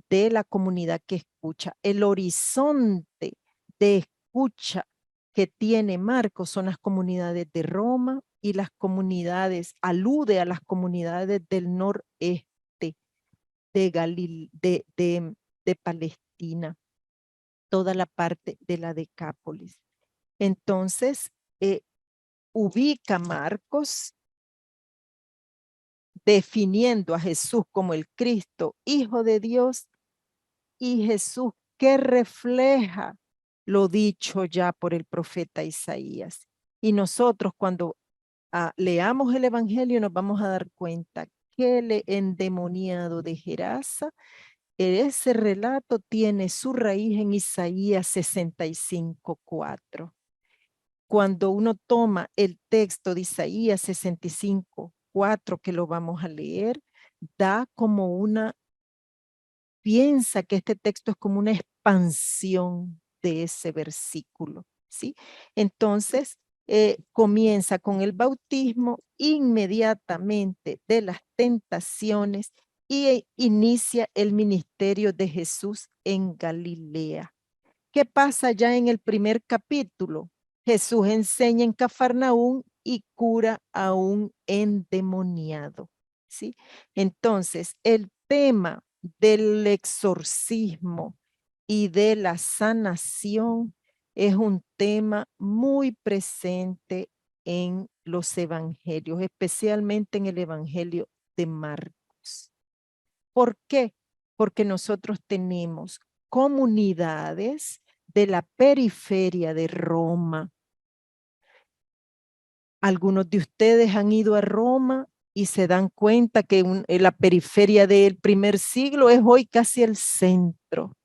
de la comunidad que escucha. El horizonte de escucha que tiene Marcos son las comunidades de Roma y las comunidades, alude a las comunidades del noreste de Palestina, toda la parte de la Decápolis. Entonces, ubica Marcos definiendo a Jesús como el Cristo, Hijo de Dios, y Jesús que refleja lo dicho ya por el profeta Isaías. Y nosotros cuando leamos el Evangelio, nos vamos a dar cuenta que el endemoniado de Gerasa, ese relato tiene su raíz en Isaías 65:4. Cuando uno toma el texto de Isaías 65:4, que lo vamos a leer, da como piensa que este texto es como una expansión de ese versículo, ¿sí? Entonces, comienza con el bautismo inmediatamente de las tentaciones y inicia el ministerio de Jesús en Galilea. ¿Qué pasa ya en el primer capítulo? Jesús enseña en Cafarnaúm y cura a un endemoniado, ¿sí? Entonces, el tema del exorcismo y de la sanación es un tema muy presente en los evangelios, especialmente en el evangelio de Marcos. ¿Por qué? Porque nosotros tenemos comunidades de la periferia de Roma. Algunos de ustedes han ido a Roma y se dan cuenta que la periferia del primer siglo es hoy casi el centro.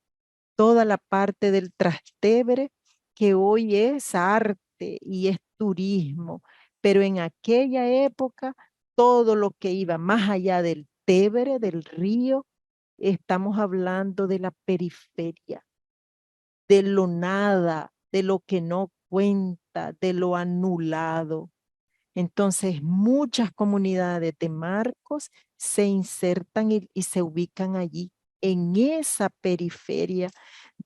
Toda la parte del Trastevere, que hoy es arte y es turismo, pero en aquella época todo lo que iba más allá del Tevere, del río, estamos hablando de la periferia, de lo nada, de lo que no cuenta, de lo anulado. Entonces, muchas comunidades de Marcos se insertan y se ubican allí, en esa periferia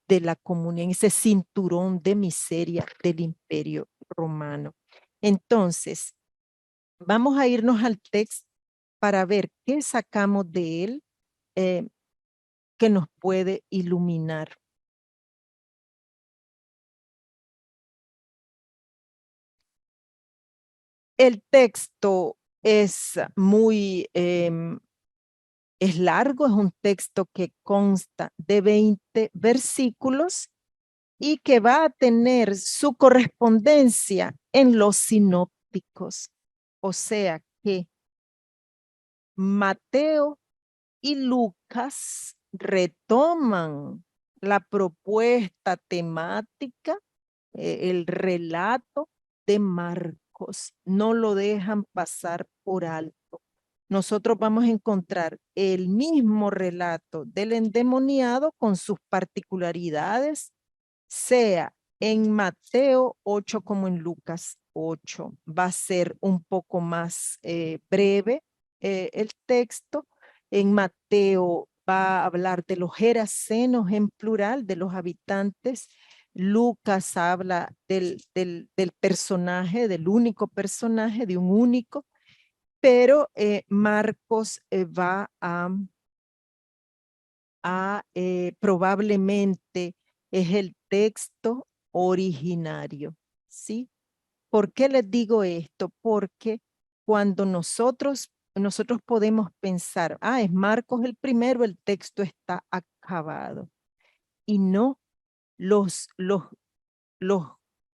de la comunidad, en ese cinturón de miseria del Imperio Romano. Entonces, vamos a irnos al texto para ver qué sacamos de él que nos puede iluminar. El texto es es largo, es un texto que consta de 20 versículos y que va a tener su correspondencia en los sinópticos. O sea que Mateo y Lucas retoman la propuesta temática, el relato de Marcos, no lo dejan pasar por alto. Nosotros vamos a encontrar el mismo relato del endemoniado con sus particularidades, sea en Mateo 8 como en Lucas 8. Va a ser un poco más breve el texto. En Mateo va a hablar de los gerasenos en plural, de los habitantes. Lucas habla del personaje, del único personaje, de un único, pero Marcos va a probablemente es el texto originario, ¿sí? ¿Por qué les digo esto? Porque cuando nosotros podemos pensar, es Marcos el primero, el texto está acabado. Y no, los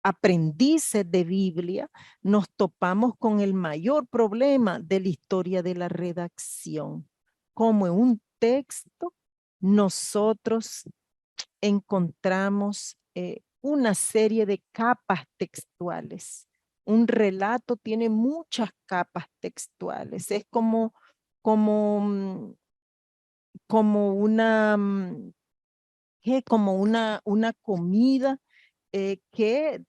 aprendices de Biblia nos topamos con el mayor problema de la historia de la redacción. Como en un texto, nosotros encontramos una serie de capas textuales. Un relato tiene muchas capas textuales. Es como una comida que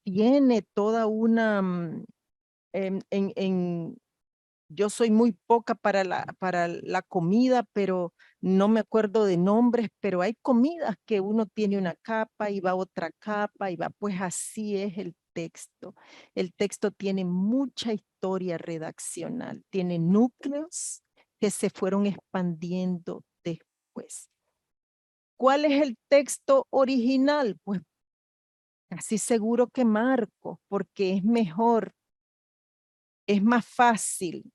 tiene toda una, yo soy muy poca para la comida, pero no me acuerdo de nombres, pero hay comidas que uno tiene una capa y va otra capa y va, pues así es el texto. El texto tiene mucha historia redaccional, tiene núcleos que se fueron expandiendo después. ¿Cuál es el texto original? Pues casi seguro que Marcos, porque es mejor, es más fácil,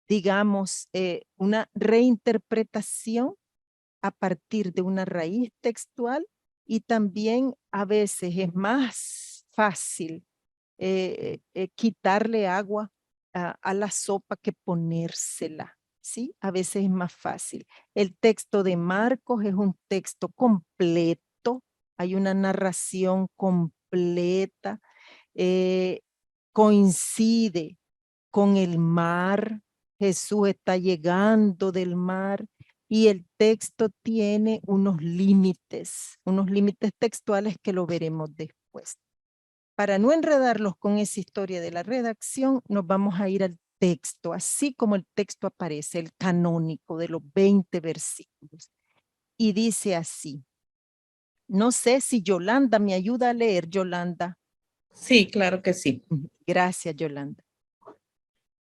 digamos, una reinterpretación a partir de una raíz textual y también a veces es más fácil quitarle agua a la sopa que ponérsela, ¿sí? A veces es más fácil. El texto de Marcos es un texto completo, hay una narración completa, coincide con el mar. Jesús está llegando del mar y el texto tiene unos límites textuales que lo veremos después. Para no enredarlos con esa historia de la redacción, nos vamos a ir al texto, así como el texto aparece, el canónico de los 20 versículos. Y dice así. No sé si Yolanda me ayuda a leer, Yolanda.
Sí, claro que sí.
Gracias, Yolanda.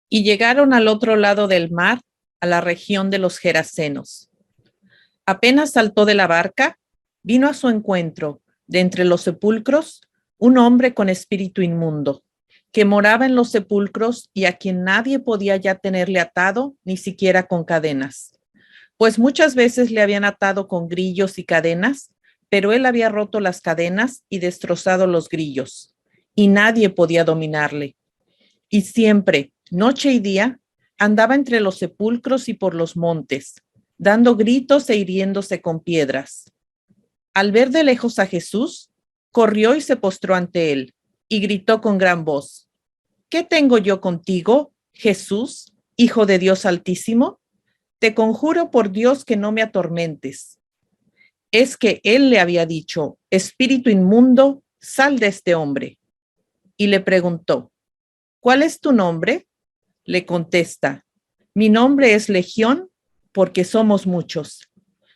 Y llegaron al otro lado del mar, a la región de los Gerasenos. Apenas saltó de la barca, vino a su encuentro, de entre los sepulcros, un hombre con espíritu inmundo, que moraba en los sepulcros y a quien nadie podía ya tenerle atado, ni siquiera con cadenas. Pues muchas veces le habían atado con grillos y cadenas, pero él había roto las cadenas y destrozado los grillos, y nadie podía dominarle. Y siempre, noche y día, andaba entre los sepulcros y por los montes, dando gritos e hiriéndose con piedras. Al ver de lejos a Jesús, corrió y se postró ante él, y gritó con gran voz: ¿Qué tengo yo contigo, Jesús, Hijo de Dios Altísimo? Te conjuro por Dios que no me atormentes. Es que él le había dicho: Espíritu inmundo, sal de este hombre. Y le preguntó: ¿Cuál es tu nombre? Le contesta: Mi nombre es Legión, porque somos muchos.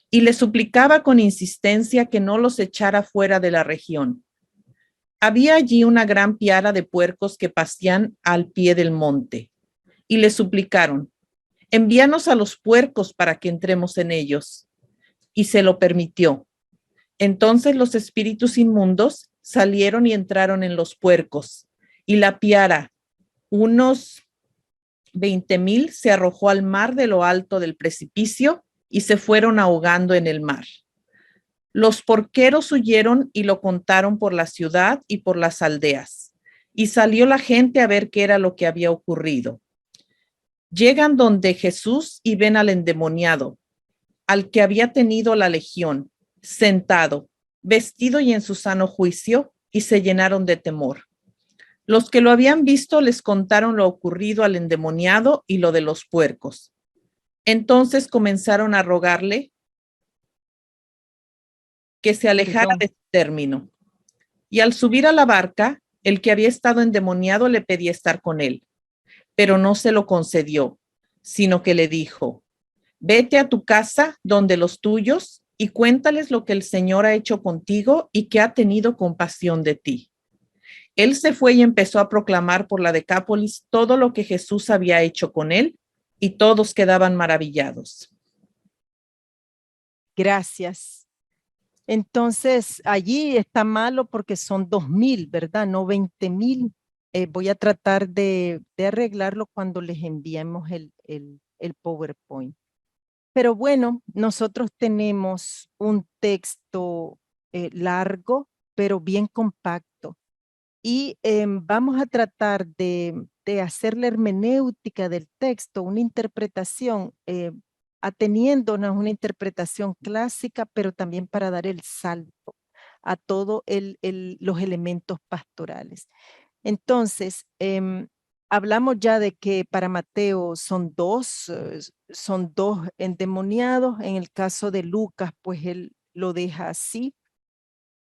Y le suplicaba con insistencia que no los echara fuera de la región. Había allí una gran piara de puercos que pasían al pie del monte, y le suplicaron: Envíanos a los puercos para que entremos en ellos. Y se lo permitió. Entonces los espíritus inmundos salieron y entraron en los puercos, y la piara, unos 20,000, se arrojó al mar de lo alto del precipicio y se fueron ahogando en el mar. Los porqueros huyeron y lo contaron por la ciudad y por las aldeas, y salió la gente a ver qué era lo que había ocurrido. Llegan donde Jesús y ven al endemoniado, al que había tenido la legión, sentado, vestido y en su sano juicio, y se llenaron de temor. Los que lo habían visto les contaron lo ocurrido al endemoniado y lo de los puercos. Entonces comenzaron a rogarle que se alejara de su término. Y al subir a la barca, el que había estado endemoniado le pedía estar con él, pero no se lo concedió, sino que le dijo: Vete a tu casa donde los tuyos y cuéntales lo que el Señor ha hecho contigo y que ha tenido compasión de ti. Él se fue y empezó a proclamar por la Decápolis todo lo que Jesús había hecho con él, y todos quedaban maravillados.
Gracias. Entonces, allí está malo porque son 2,000, ¿verdad? No 20,000. Voy a tratar de arreglarlo cuando les enviemos el PowerPoint. Pero bueno, nosotros tenemos un texto largo, pero bien compacto. Y vamos a tratar de hacer la hermenéutica del texto, una interpretación, ateniéndonos a una interpretación clásica, pero también para dar el salto a todos los elementos pastorales. Entonces, hablamos ya de que para Mateo son dos endemoniados. En el caso de Lucas, pues él lo deja así.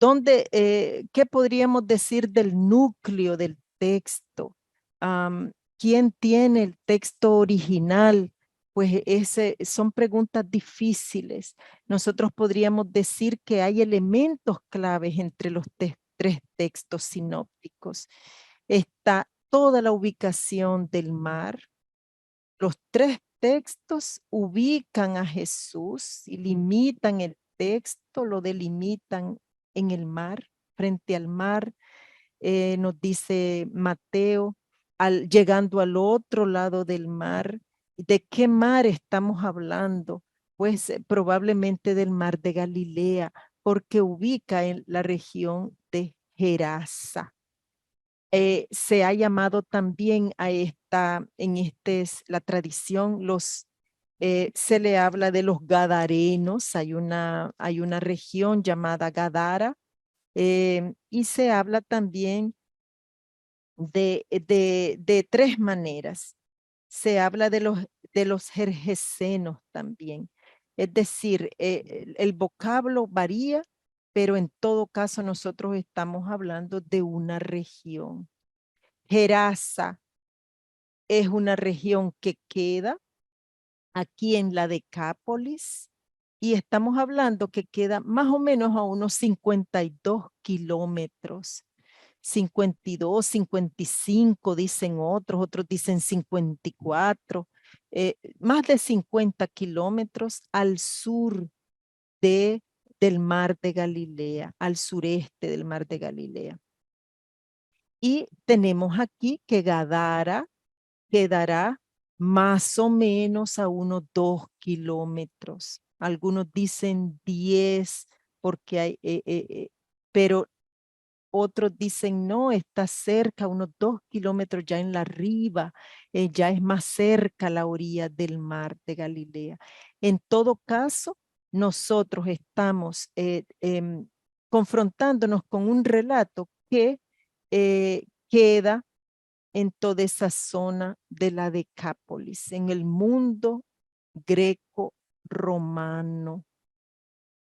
¿Qué podríamos decir del núcleo del texto? ¿Quién tiene el texto original? Pues son preguntas difíciles. Nosotros podríamos decir que hay elementos claves entre los tres textos sinópticos. Está toda la ubicación del mar. Los tres textos ubican a Jesús y limitan el texto, lo delimitan en el mar, frente al mar. Nos dice Mateo, llegando al otro lado del mar. ¿De qué mar estamos hablando? Pues probablemente del mar de Galilea, porque ubica en la región de Gerasa. se ha llamado también a la tradición, se le habla de los gadarenos, hay una región llamada Gadara, y se habla también de tres maneras. Se habla de los gergesenos también. Es decir, el vocablo varía, pero en todo caso nosotros estamos hablando de una región. Gerasa es una región que queda aquí en la Decápolis y estamos hablando que queda más o menos a unos 52 kilómetros. 52, 55 dicen otros dicen 54, más de 50 kilómetros al sur del mar de Galilea, al sureste del mar de Galilea. Y tenemos aquí que Gadara quedará más o menos a unos 2 kilómetros. Algunos dicen 10 porque hay, pero otros dicen no, está cerca, unos 2 kilómetros ya en la riba, ya es más cerca la orilla del mar de Galilea. En todo caso, nosotros estamos confrontándonos con un relato que queda en toda esa zona de la Decápolis, en el mundo greco-romano.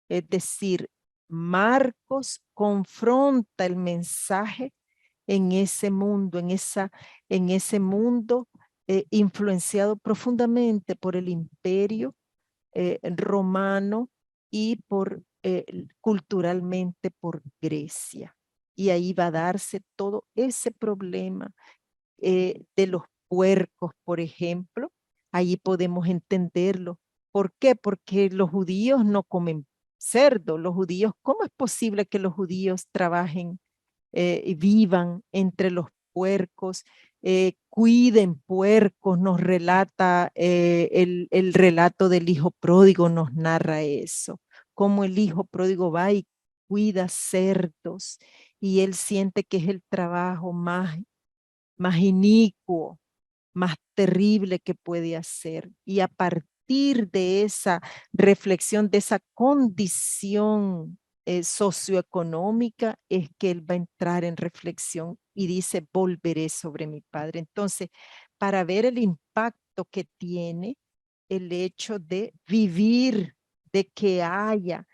Es decir, Marcos confronta el mensaje en ese mundo, en ese mundo influenciado profundamente por el imperio romano y culturalmente por Grecia. Y ahí va a darse todo ese problema de los puercos, por ejemplo. Allí podemos entenderlo. ¿Por qué? Porque los judíos no comen cerdo. Los judíos, ¿cómo es posible que los judíos trabajen y vivan entre los puercos, cuiden puercos? Nos relata el relato del hijo pródigo, nos narra eso, cómo el hijo pródigo va y cuida cerdos y él siente que es el trabajo más inicuo, más terrible que puede hacer. Y a partir de esa reflexión, de esa condición socioeconómica, es que él va a entrar en reflexión y dice, volveré sobre mi padre. Entonces, para ver el impacto que tiene el hecho de vivir, de que haya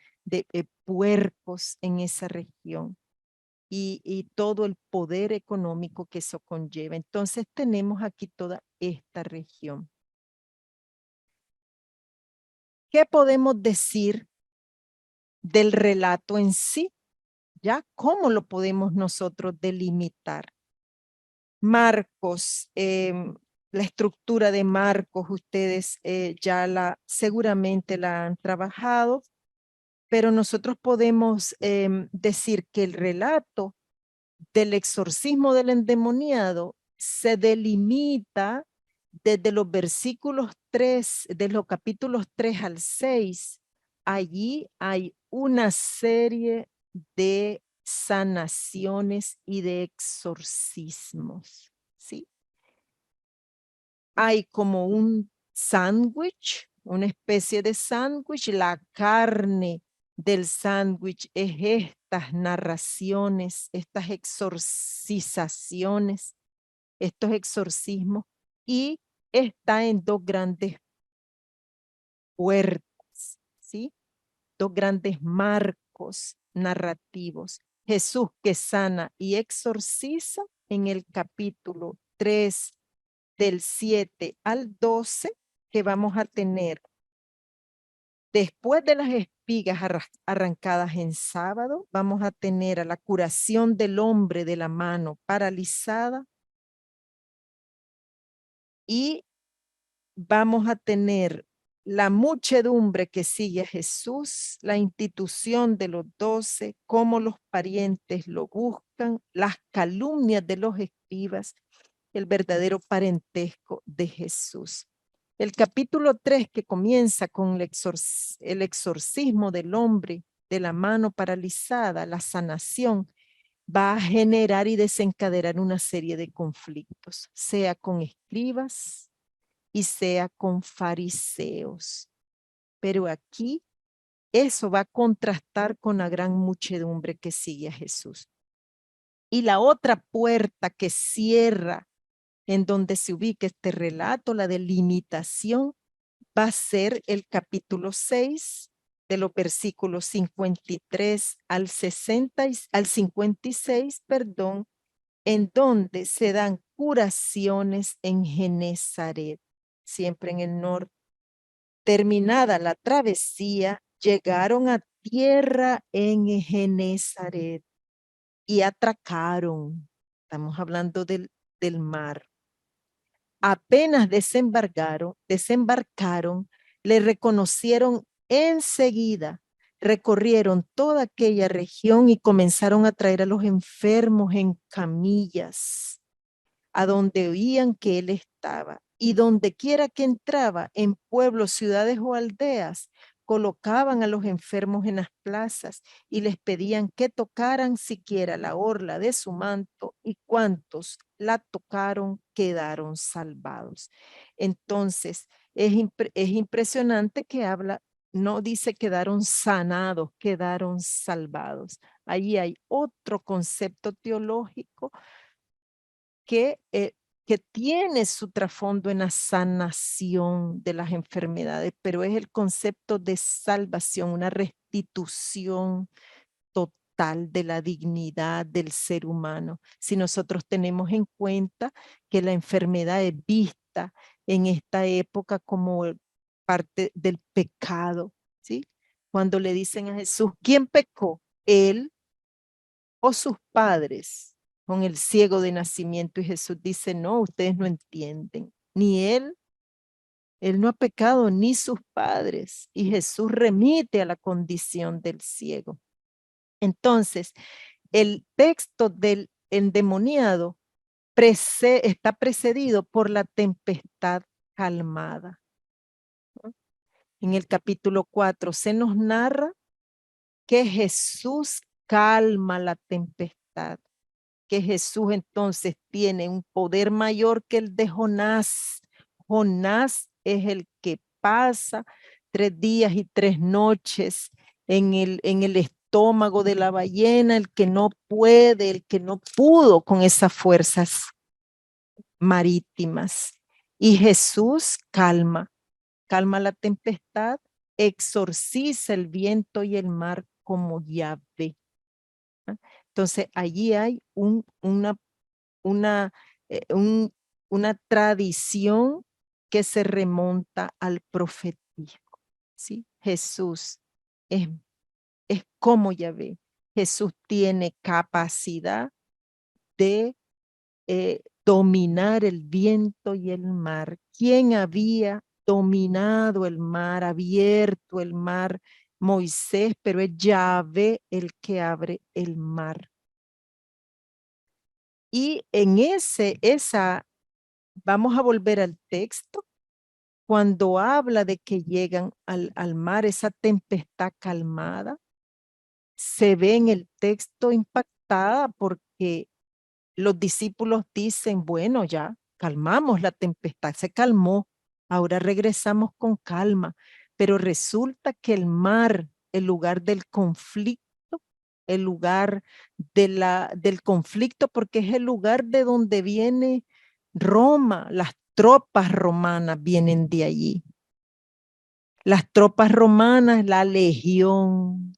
puercos en esa región. Y todo el poder económico que eso conlleva. Entonces tenemos aquí toda esta región. ¿Qué podemos decir del relato en sí? ¿Ya? ¿Cómo lo podemos nosotros delimitar? Marcos, la estructura de Marcos, ustedes ya seguramente la han trabajado, pero nosotros podemos decir que el relato del exorcismo del endemoniado se delimita desde los versículos 3, de los capítulos 3 al 6. Allí hay una serie de sanaciones y de exorcismos, ¿sí? Hay como un sándwich, una especie de sándwich. La carne del sándwich es estas narraciones, estas exorcizaciones, estos exorcismos, y está en dos grandes puertas, ¿sí? Dos grandes marcos narrativos. Jesús que sana y exorciza en el capítulo 3, del 7 al 12, que vamos a tener después de las espigas arrancadas en sábado, vamos a tener a la curación del hombre de la mano paralizada y vamos a tener la muchedumbre que sigue a Jesús, la institución de los 12, cómo los parientes lo buscan, las calumnias de los escribas, el verdadero parentesco de Jesús. El capítulo 3, que comienza con el exorcismo del hombre de la mano paralizada, la sanación, va a generar y desencadenar una serie de conflictos, sea con escribas y sea con fariseos. Pero aquí eso va a contrastar con la gran muchedumbre que sigue a Jesús. Y la otra puerta que cierra en donde se ubica este relato, la delimitación, va a ser el capítulo 6 de los versículos 53 al 56, perdón, en donde se dan curaciones en Genezaret, siempre en el norte. Terminada la travesía, llegaron a tierra en Genezaret y atracaron. Estamos hablando del mar. Apenas desembarcaron, le reconocieron enseguida, recorrieron toda aquella región y comenzaron a traer a los enfermos en camillas, a donde oían que él estaba. Y donde quiera que entraba, en pueblos, ciudades o aldeas, colocaban a los enfermos en las plazas y les pedían que tocaran siquiera la orla de su manto, y cuantos la tocaron quedaron salvados. Entonces, es impresionante que habla, no dice quedaron sanados, quedaron salvados. Allí hay otro concepto teológico que tiene su trasfondo en la sanación de las enfermedades, pero es el concepto de salvación, una restitución total de la dignidad del ser humano. Si nosotros tenemos en cuenta que la enfermedad es vista en esta época como parte del pecado, ¿sí? Cuando le dicen a Jesús, ¿quién pecó? ¿Él o sus padres con el ciego de nacimiento? Y Jesús dice, no, ustedes no entienden, ni él no ha pecado, ni sus padres. Y Jesús remite a la condición del ciego. Entonces, el texto del endemoniado está precedido por la tempestad calmada. En el capítulo 4 se nos narra que Jesús calma la tempestad, que Jesús entonces tiene un poder mayor que el de Jonás. Jonás es el que pasa 3 días y 3 noches en el estómago de la ballena, el que no puede, el que no pudo con esas fuerzas marítimas. Y Jesús calma la tempestad, exorciza el viento y el mar como Yahvé. Entonces, allí hay una tradición que se remonta al profetismo, ¿sí? Jesús es como Yahvé. Jesús tiene capacidad de dominar el viento y el mar. ¿Quién había dominado el mar, abierto el mar? Moisés, pero es Yahvé el que abre el mar. Y en vamos a volver al texto, cuando habla de que llegan al mar, esa tempestad calmada, se ve en el texto impactada porque los discípulos dicen, bueno, ya calmamos la tempestad, se calmó, ahora regresamos con calma, pero resulta que el mar, el lugar del conflicto, el lugar del conflicto, porque es el lugar de donde viene Roma, las tropas romanas vienen de allí. Las tropas romanas, la legión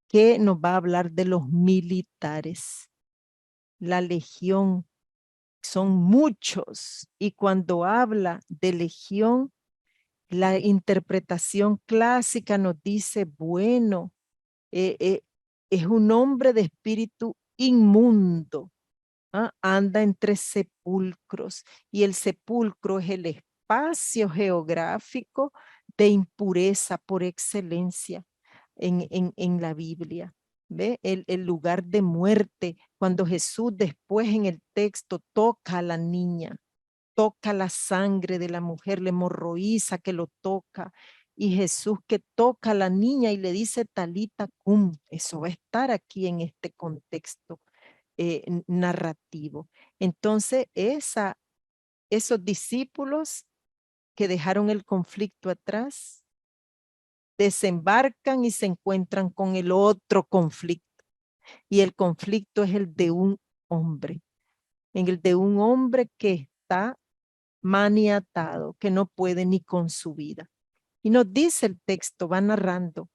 que nos va a hablar de los militares. La legión son muchos, y cuando habla de legión, la interpretación clásica nos dice, bueno, es un hombre de espíritu inmundo, anda entre sepulcros, y el sepulcro es el espacio geográfico de impureza por excelencia en la Biblia. ¿Ve? El lugar de muerte, cuando Jesús después en el texto toca a la niña, toca la sangre de la mujer, la hemorroísa que lo toca, y Jesús que toca a la niña y le dice talita cum. Eso va a estar aquí en este contexto narrativo. Entonces, esos discípulos que dejaron el conflicto atrás, desembarcan y se encuentran con el otro conflicto. Y el conflicto es el de un hombre. En el de un hombre que está maniatado, que no puede ni con su vida. Y nos dice el texto, va narrando,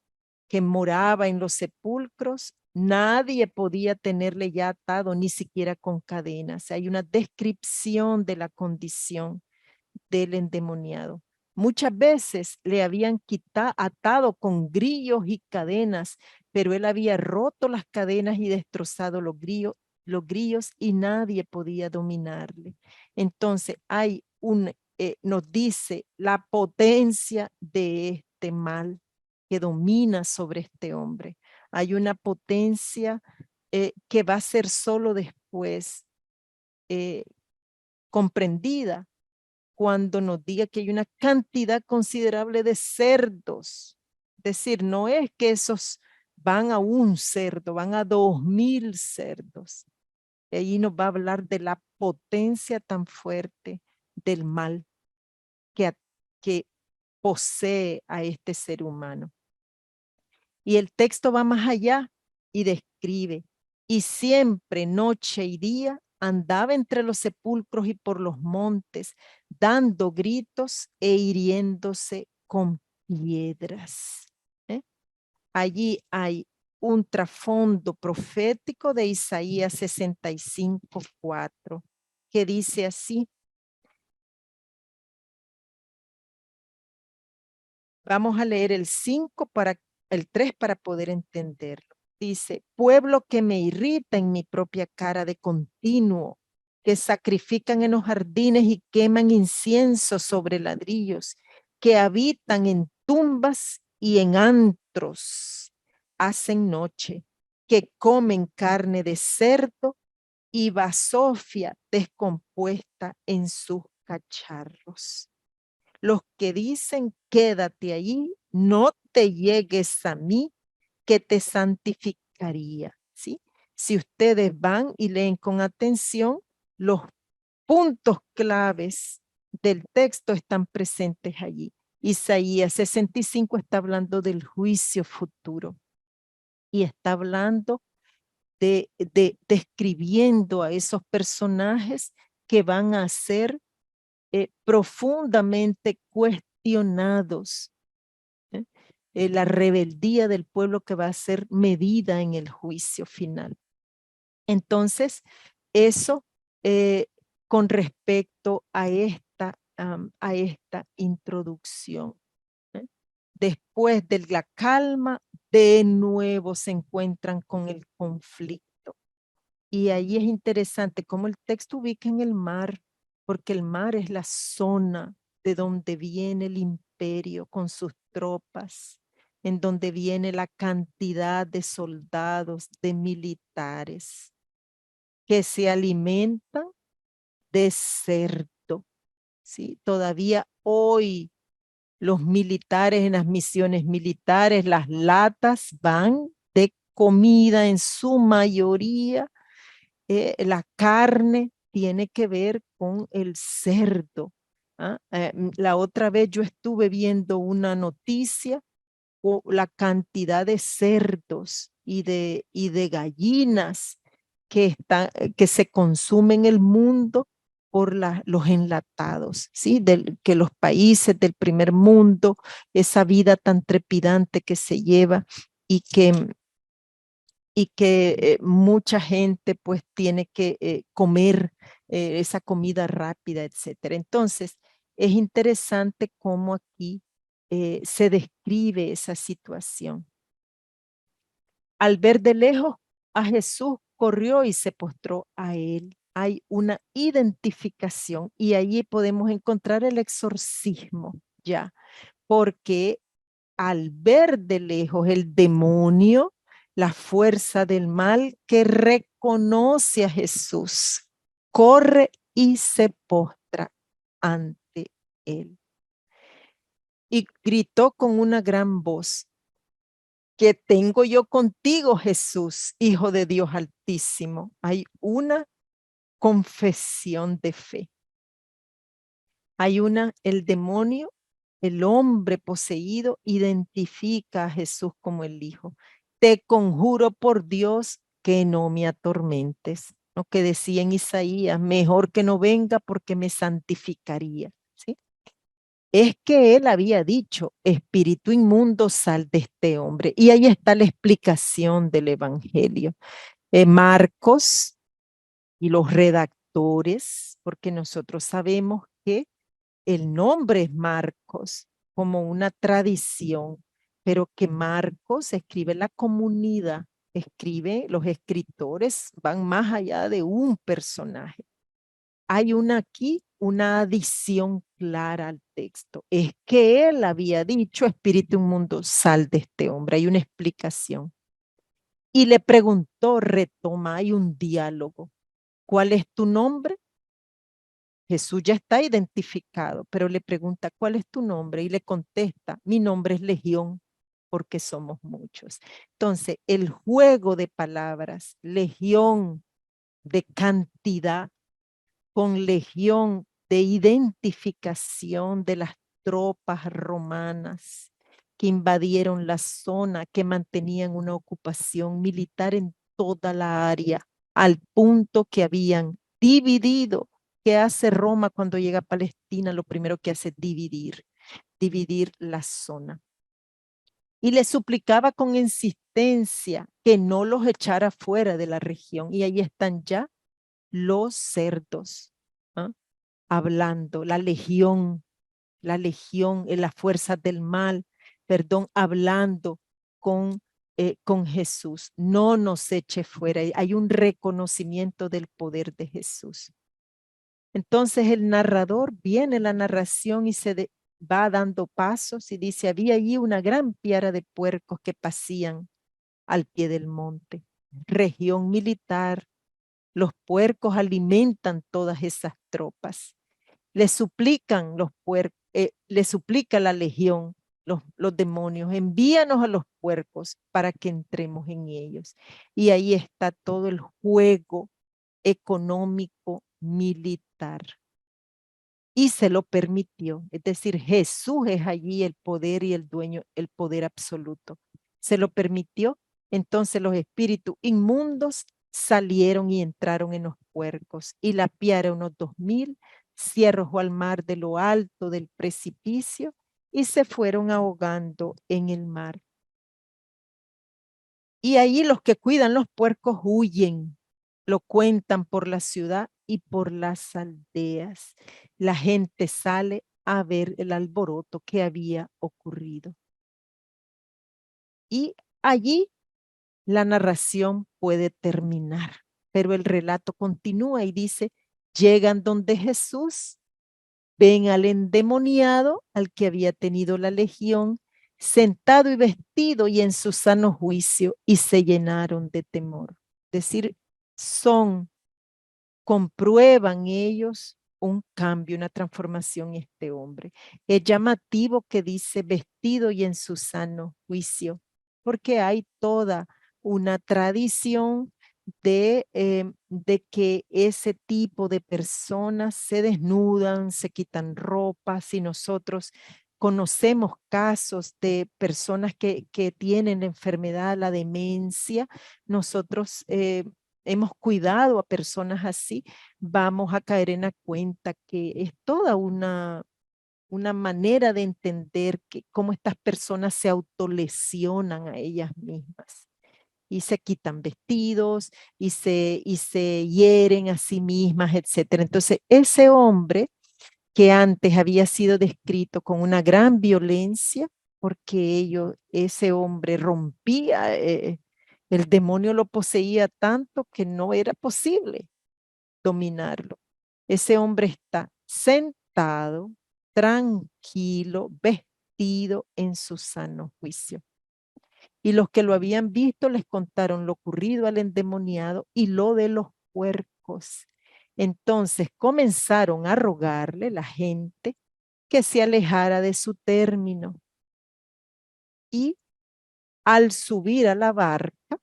que moraba en los sepulcros, nadie podía tenerle ya atado, ni siquiera con cadenas. Hay una descripción de la condición del endemoniado. Muchas veces le habían atado con grillos y cadenas, pero él había roto las cadenas y destrozado los grillos y nadie podía dominarle. Entonces nos dice la potencia de este mal que domina sobre este hombre. Hay una potencia que va a ser solo después comprendida cuando nos diga que hay una cantidad considerable de cerdos. Es decir, no es que esos van a un cerdo, van a 2000 cerdos. Y ahí nos va a hablar de la potencia tan fuerte del mal que posee a este ser humano. Y el texto va más allá y describe, y siempre noche y día andaba entre los sepulcros y por los montes, dando gritos e hiriéndose con piedras. Allí hay un trasfondo profético de Isaías 65:4, que dice así. Vamos a leer el 3 para poder entenderlo. Dice, pueblo que me irrita en mi propia cara de continuo, que sacrifican en los jardines y queman incienso sobre ladrillos, que habitan en tumbas y en antros, hacen noche, que comen carne de cerdo y basofia descompuesta en sus cacharros. Los que dicen, quédate allí, no te llegues a mí, que te santificaría, ¿sí? Si ustedes van y leen con atención, los puntos claves del texto están presentes allí. Isaías 65 está hablando del juicio futuro y está hablando describiendo a esos personajes que van a ser profundamente cuestionados. La rebeldía del pueblo que va a ser medida en el juicio final. Entonces, eso con respecto a esta introducción. Después de la calma, de nuevo se encuentran con el conflicto. Y ahí es interesante cómo el texto ubica en el mar, porque el mar es la zona de donde viene el imperio con sus tropas, en donde viene la cantidad de soldados, de militares, que se alimentan de cerdo. ¿Sí? Todavía hoy los militares en las misiones militares, las latas van de comida en su mayoría. La carne tiene que ver con el cerdo. La otra vez yo estuve viendo una noticia o la cantidad de cerdos y de gallinas que se consumen en el mundo por los enlatados, ¿sí? Que los países del primer mundo, esa vida tan trepidante que se lleva y que mucha gente pues tiene que comer esa comida rápida, etcétera. Entonces, es interesante cómo aquí se describe esa situación. Al ver de lejos a Jesús, corrió y se postró a él. Hay una identificación y allí podemos encontrar el exorcismo ya, porque al ver de lejos el demonio, la fuerza del mal que reconoce a Jesús, corre y se postra ante él. y gritó con una gran voz: ¿qué tengo yo contigo, Jesús, Hijo de Dios Altísimo? Hay una confesión de fe. Hay el demonio, el hombre poseído, identifica a Jesús como el Hijo. Te conjuro por Dios que no me atormentes. Lo que decía en Isaías: mejor que no venga porque me santificaría. ¿Sí? Es que él había dicho: espíritu inmundo, sal de este hombre. Y ahí está la explicación del evangelio. Marcos y los redactores, porque nosotros sabemos que el nombre es Marcos como una tradición, pero que Marcos escribe la comunidad, los escritores van más allá de un personaje. Hay aquí una adición clara al texto. Es que él había dicho: espíritu inmundo, sal de este hombre. Hay una explicación. Y le preguntó, retoma, hay un diálogo: ¿cuál es tu nombre? Jesús ya está identificado, pero le pregunta: ¿cuál es tu nombre? Y le contesta: mi nombre es Legión, porque somos muchos. Entonces, el juego de palabras, legión de cantidad, con legión de identificación de las tropas romanas que invadieron la zona, que mantenían una ocupación militar en toda la área, al punto que habían dividido. ¿Qué hace Roma cuando llega a Palestina? Lo primero que hace es dividir la zona. Y le suplicaba con insistencia que no los echara fuera de la región. Y ahí están ya los cerdos, ¿ah? Hablando, la legión, las fuerzas del mal, perdón, hablando con Jesús. No nos eche fuera. Hay un reconocimiento del poder de Jesús. Entonces el narrador viene la narración y va dando pasos y dice: había allí una gran piara de puercos que pasían al pie del monte. Región militar. Los puercos alimentan todas esas tropas. Le suplican le suplica la legión, los demonios: envíanos a los puercos para que entremos en ellos. Y ahí está todo el juego económico militar. Y se lo permitió. Es decir, Jesús es allí el poder y el dueño, el poder absoluto. Se lo permitió. Entonces los espíritus inmundos salieron y entraron en los puercos. Y la piara, unos 2000, se arrojó al mar de lo alto del precipicio y se fueron ahogando en el mar. Y ahí los que cuidan los puercos huyen, lo cuentan por la ciudad y por las aldeas. La gente sale a ver el alboroto que había ocurrido. Y allí la narración puede terminar, pero el relato continúa y dice: llegan donde Jesús, ven al endemoniado, al que había tenido la legión, sentado y vestido y en su sano juicio, y se llenaron de temor. Es decir, comprueban ellos un cambio, una transformación en este hombre. Es llamativo que dice vestido y en su sano juicio, porque hay toda una tradición de que ese tipo de personas se desnudan, se quitan ropas, y nosotros conocemos casos de personas que tienen la enfermedad, la demencia. Nosotros hemos cuidado a personas así. Vamos a caer en la cuenta que es toda una manera de entender cómo estas personas se autolesionan a ellas mismas y se quitan vestidos y se hieren a sí mismas, etc. Entonces, ese hombre que antes había sido descrito con una gran violencia, porque ese hombre rompía, el demonio lo poseía tanto que no era posible dominarlo. Ese hombre está sentado, tranquilo, vestido en su sano juicio. Y los que lo habían visto les contaron lo ocurrido al endemoniado y lo de los puercos. Entonces comenzaron a rogarle la gente que se alejara de su término. Y al subir a la barca,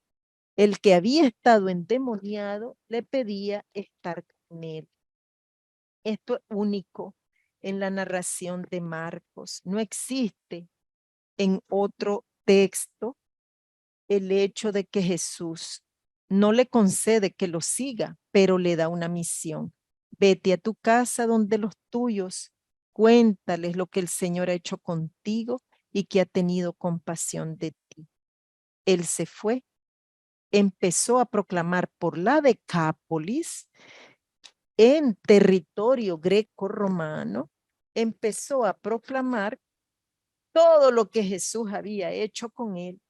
el que había estado endemoniado le pedía estar con él. Esto es único en la narración de Marcos. No existe en otro texto el hecho de que Jesús no le concede que lo siga, pero le da una misión. Vete a tu casa donde los tuyos, cuéntales lo que el Señor ha hecho contigo y que ha tenido compasión de ti. Él se fue, empezó a proclamar por la Decápolis, en territorio greco-romano, empezó a proclamar todo lo que Jesús había hecho con él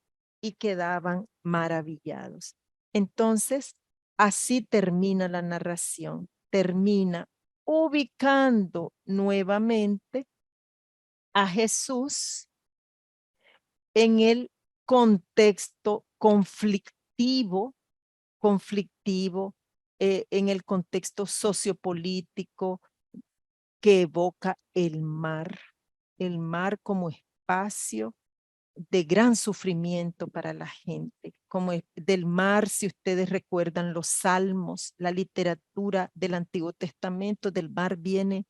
y quedaban maravillados. Entonces, así termina la narración, termina ubicando nuevamente a Jesús en el contexto conflictivo, en el contexto sociopolítico que evoca el mar como espacio de gran sufrimiento para la gente, como del mar, si ustedes recuerdan los salmos, la literatura del Antiguo Testamento, del mar vienen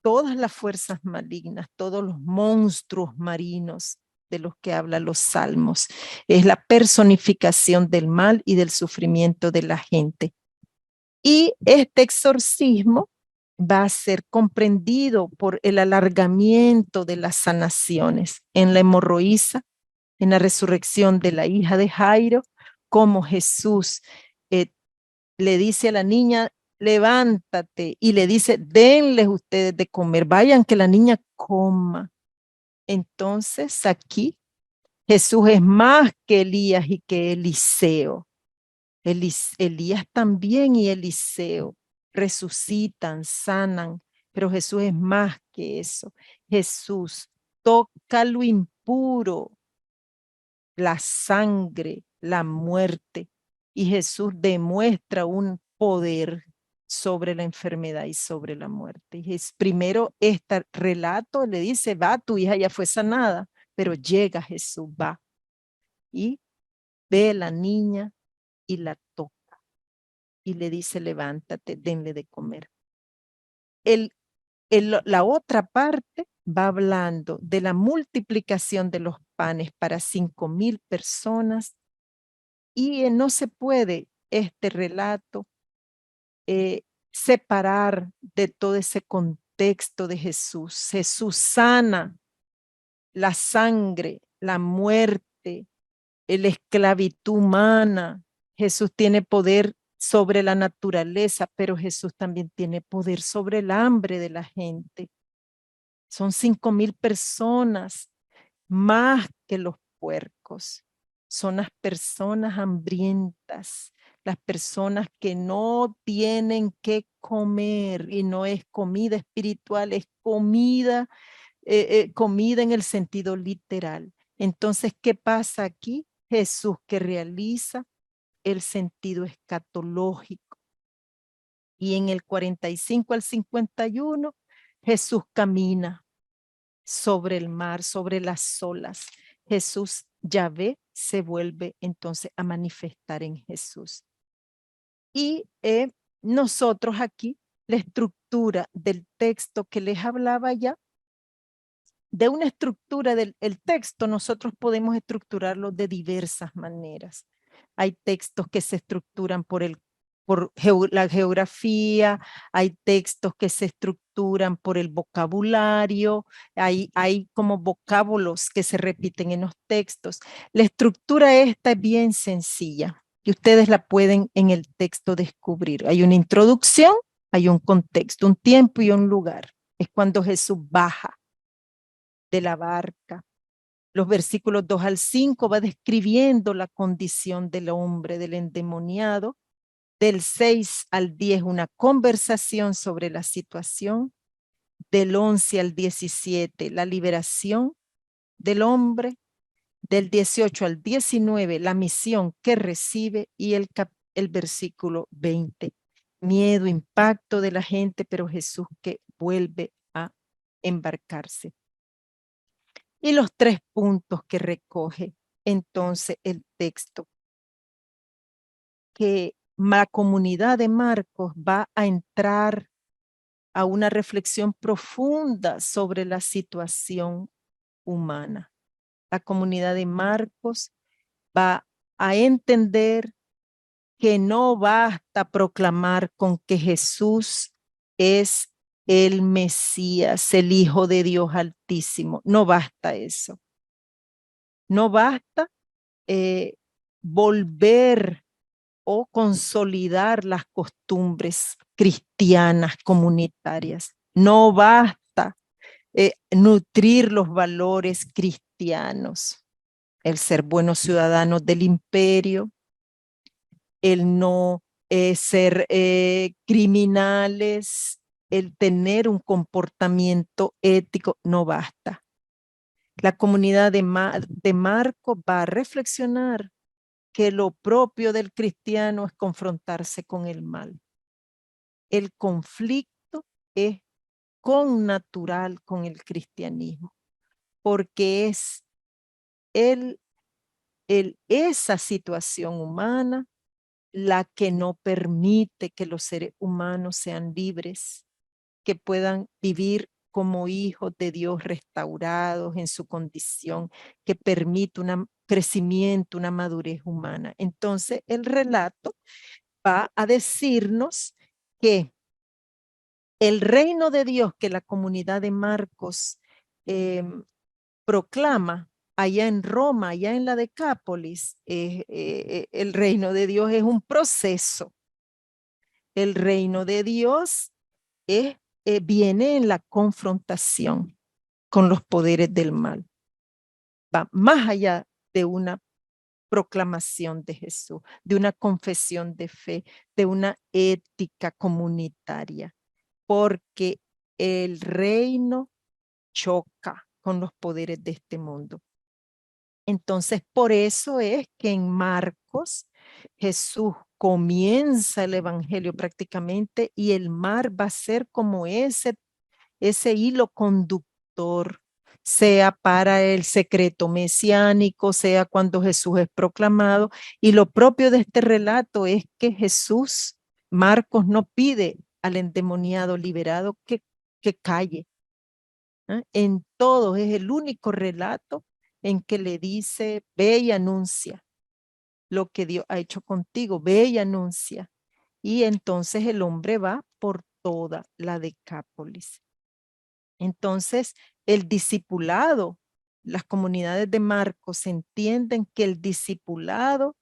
todas las fuerzas malignas, todos los monstruos marinos de los que hablan los salmos. Es la personificación del mal y del sufrimiento de la gente. Y este exorcismo va a ser comprendido por el alargamiento de las sanaciones en la hemorroísa, en la resurrección de la hija de Jairo, como Jesús le dice a la niña, levántate, y le dice, denles ustedes de comer, vayan que la niña coma. Entonces aquí Jesús es más que Elías y que Eliseo. Elías también y Eliseo resucitan, sanan, pero Jesús es más que eso. Jesús toca lo impuro, la sangre, la muerte, y Jesús demuestra un poder sobre la enfermedad y sobre la muerte. Y primero este relato le dice, va, tu hija ya fue sanada, pero llega Jesús, va, y ve a la niña y la toca. Y le dice, levántate, denle de comer. La otra parte va hablando de la multiplicación de los panes para 5,000 personas y no se puede este relato separar de todo ese contexto de Jesús. Jesús sana la sangre, la muerte, la esclavitud humana. Jesús tiene poder sobre la naturaleza, pero Jesús también tiene poder sobre el hambre de la gente. Son 5,000 personas, más que los puercos. Son las personas hambrientas, las personas que no tienen que comer, y no es comida espiritual, es comida, comida en el sentido literal. Entonces, ¿qué pasa aquí? Jesús que realiza el sentido escatológico. Y en el 45 al 51, Jesús camina sobre el mar, sobre las olas. Jesús, Yahvé, se vuelve entonces a manifestar en Jesús. Y nosotros aquí, la estructura del texto que les hablaba ya, de una estructura del texto, nosotros podemos estructurarlo de diversas maneras. Hay textos que se estructuran por la geografía, hay textos que se estructuran por el vocabulario, hay como vocábulos que se repiten en los textos. La estructura esta es bien sencilla y ustedes la pueden en el texto descubrir. Hay una introducción, hay un contexto, un tiempo y un lugar. Es cuando Jesús baja de la barca. Los versículos 2 al 5 va describiendo la condición del hombre, del endemoniado. Del 6 al 10 una conversación sobre la situación. Del 11 al 17 la liberación del hombre. Del 18 al 19 la misión que recibe, y el versículo 20 miedo, impacto de la gente, pero Jesús que vuelve a embarcarse. Y los 3 puntos que recoge entonces el texto, que la comunidad de Marcos va a entrar a una reflexión profunda sobre la situación humana. La comunidad de Marcos va a entender que no basta proclamar con que Jesús es el Mesías, el Hijo de Dios Altísimo. No basta eso. No basta volver o consolidar las costumbres cristianas comunitarias. No basta nutrir los valores cristianos, el ser buenos ciudadanos del imperio, el no ser criminales, el tener un comportamiento ético, no basta. La comunidad de Marcos va a reflexionar que lo propio del cristiano es confrontarse con el mal. El conflicto es connatural con el cristianismo, porque es esa situación humana la que no permite que los seres humanos sean libres, que puedan vivir como hijos de Dios restaurados en su condición, que permite un crecimiento, una madurez humana. Entonces, el relato va a decirnos que el reino de Dios que la comunidad de Marcos proclama allá en Roma, allá en la Decápolis, el reino de Dios es un proceso. El reino de Dios viene en la confrontación con los poderes del mal. Va más allá de una proclamación de Jesús, de una confesión de fe, de una ética comunitaria, porque el reino choca con los poderes de este mundo. Entonces, por eso es que en Marcos Jesús comienza el evangelio prácticamente y el mar va a ser como ese hilo conductor, sea para el secreto mesiánico, sea cuando Jesús es proclamado. Y lo propio de este relato es que Jesús, Marcos no pide al endemoniado liberado que calle. En todos es el único relato en que le dice, ve y anuncia lo que Dios ha hecho contigo, ve y anuncia. Y entonces el hombre va por toda la Decápolis. Entonces, el discipulado, las comunidades de Marcos entienden que el discipulado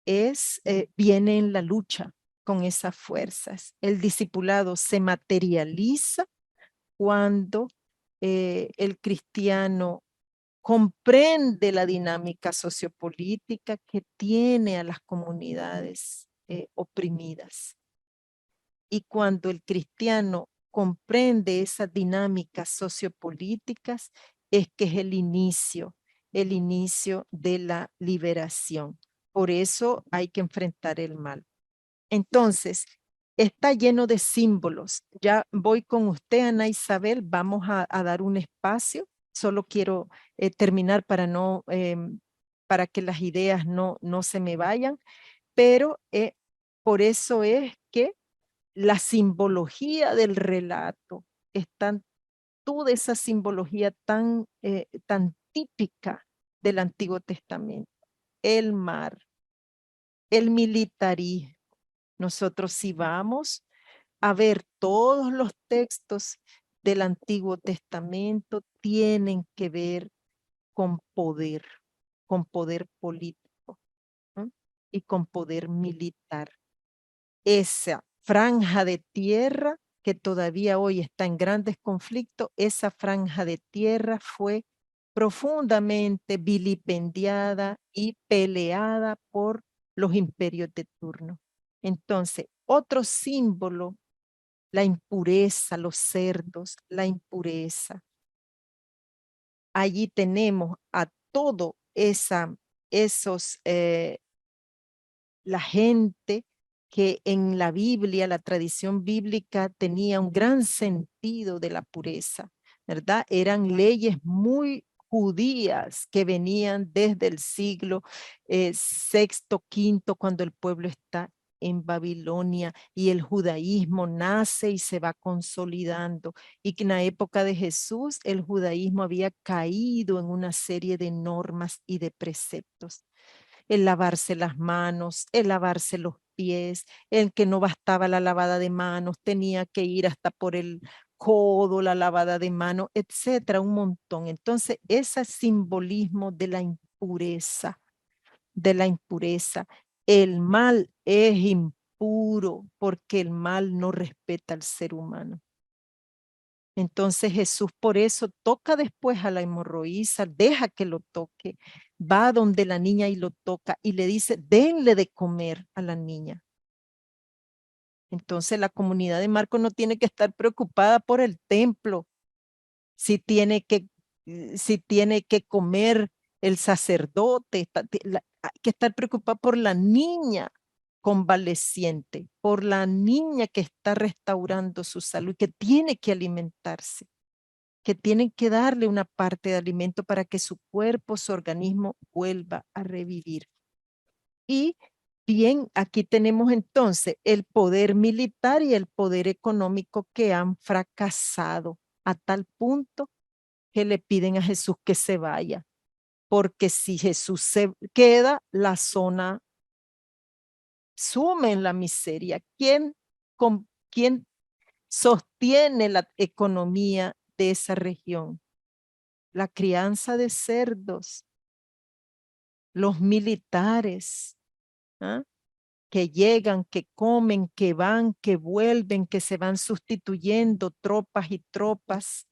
viene en la lucha con esas fuerzas. El discipulado se materializa cuando el cristiano comprende la dinámica sociopolítica que tiene a las comunidades oprimidas. Y cuando el cristiano comprende esas dinámicas sociopolíticas, es que es el inicio de la liberación. Por eso hay que enfrentar el mal. Entonces, está lleno de símbolos. Ya voy con usted, Ana Isabel, vamos a dar un espacio. Solo quiero terminar para que las ideas no se me vayan, pero por eso es que la simbología del relato está toda esa simbología tan típica del Antiguo Testamento. El mar, el militarismo. Nosotros si vamos a ver todos los textos del Antiguo Testamento tienen que ver con poder político, ¿no? Y con poder militar. Esa franja de tierra que todavía hoy está en grandes conflictos, esa franja de tierra fue profundamente vilipendiada y peleada por los imperios de turno. Entonces, otro símbolo, la impureza, los cerdos, la impureza. Allí tenemos a todo la gente que en la Biblia, la tradición bíblica, tenía un gran sentido de la pureza. ¿verdad? Eran leyes muy judías que venían desde el siglo sexto, quinto, cuando el pueblo está en Babilonia y el judaísmo nace y se va consolidando, y que en la época de Jesús el judaísmo había caído en una serie de normas y de preceptos. El lavarse las manos, el lavarse los pies, el que no bastaba la lavada de manos, tenía que ir hasta por el codo, la lavada de mano, etcétera, un montón. Entonces, ese simbolismo de la impureza, el mal es impuro porque el mal no respeta al ser humano. Entonces Jesús por eso toca después a la hemorroísa, deja que lo toque, va donde la niña y lo toca y le dice, denle de comer a la niña. Entonces la comunidad de Marcos no tiene que estar preocupada por el templo, si tiene que comer el sacerdote, hay que estar preocupada por la niña convaleciente, por la niña que está restaurando su salud, que tiene que alimentarse, que tienen que darle una parte de alimento para que su cuerpo, su organismo vuelva a revivir. Y bien, aquí tenemos entonces el poder militar y el poder económico que han fracasado a tal punto que le piden a Jesús que se vaya, porque si Jesús se queda, la zona sume en la miseria. ¿Quién sostiene la economía de esa región? La crianza de cerdos, los militares, ¿ah? Que llegan, que comen, que van, que vuelven, que se van sustituyendo tropas y tropas.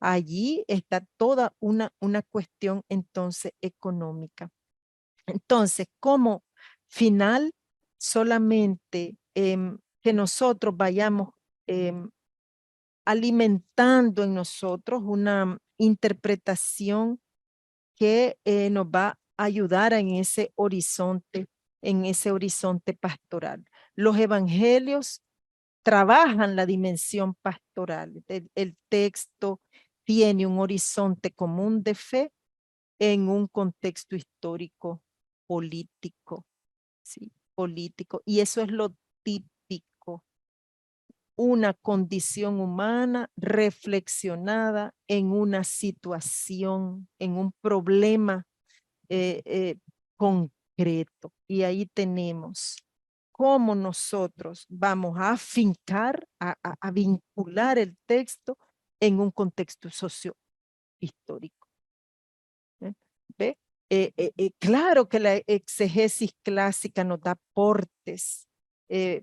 Allí está toda una cuestión entonces económica. Entonces, como final, solamente que nosotros vayamos alimentando en nosotros una interpretación que nos va a ayudar en ese horizonte pastoral. Los evangelios trabajan la dimensión pastoral. El texto tiene un horizonte común de fe en un contexto histórico político, ¿sí? Político. Y eso es lo típico. Una condición humana reflexionada en una situación, en un problema concreto. Y ahí tenemos cómo nosotros vamos a afincar, a vincular el texto en un contexto socio-histórico. ¿Ve? Claro que la exegesis clásica nos da aportes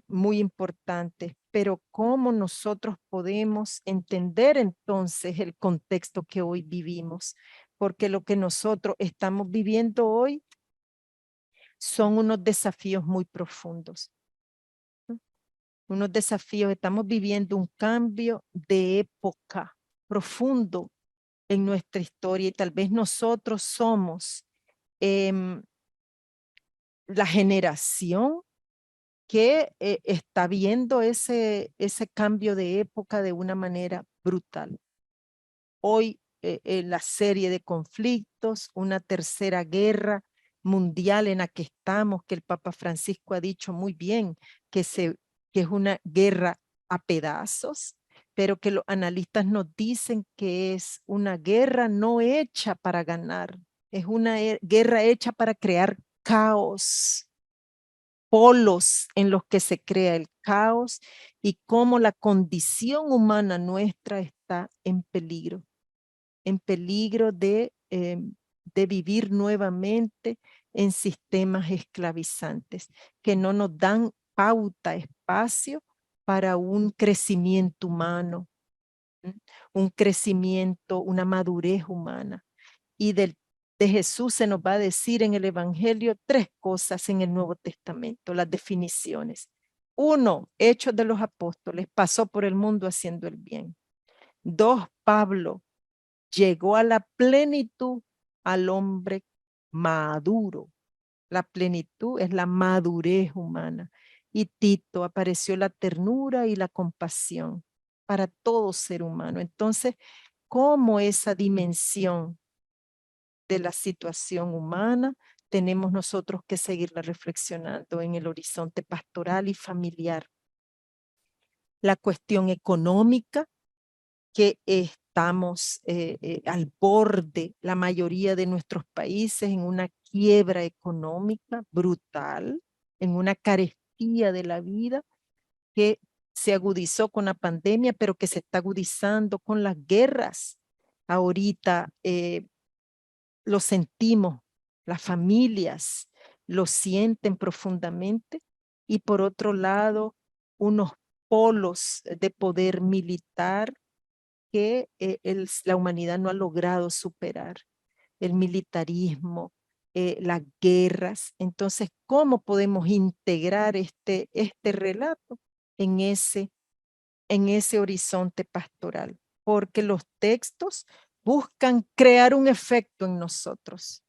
muy importantes, pero ¿cómo nosotros podemos entender entonces el contexto que hoy vivimos? Porque lo que nosotros estamos viviendo hoy son unos desafíos muy profundos. Unos desafíos, estamos viviendo un cambio de época profundo en nuestra historia y tal vez nosotros somos la generación que está viendo ese cambio de época de una manera brutal. Hoy la serie de conflictos, una tercera guerra mundial en la que estamos, que el Papa Francisco ha dicho muy bien, que es una guerra a pedazos, pero que los analistas nos dicen que es una guerra no hecha para ganar, es una guerra hecha para crear caos, polos en los que se crea el caos y cómo la condición humana nuestra está en peligro de vivir nuevamente en sistemas esclavizantes que no nos dan pauta, espacio para un crecimiento humano, un crecimiento, una madurez humana. Y de Jesús se nos va a decir en el Evangelio 3 cosas en el Nuevo Testamento, las definiciones. 1, Hechos de los Apóstoles, pasó por el mundo haciendo el bien. 2, Pablo llegó a la plenitud al hombre maduro. La plenitud es la madurez humana. Y Tito, apareció la ternura y la compasión para todo ser humano. Entonces, cómo esa dimensión de la situación humana tenemos nosotros que seguirla reflexionando en el horizonte pastoral y familiar. La cuestión económica, que estamos al borde, la mayoría de nuestros países, en una quiebra económica brutal, en una carestía de la vida que se agudizó con la pandemia, pero que se está agudizando con las guerras. Ahorita lo sentimos, las familias lo sienten profundamente, y por otro lado, unos polos de poder militar que la humanidad no ha logrado superar, el militarismo, las guerras. Entonces, ¿cómo podemos integrar este relato en ese horizonte pastoral? Porque los textos buscan crear un efecto en nosotros.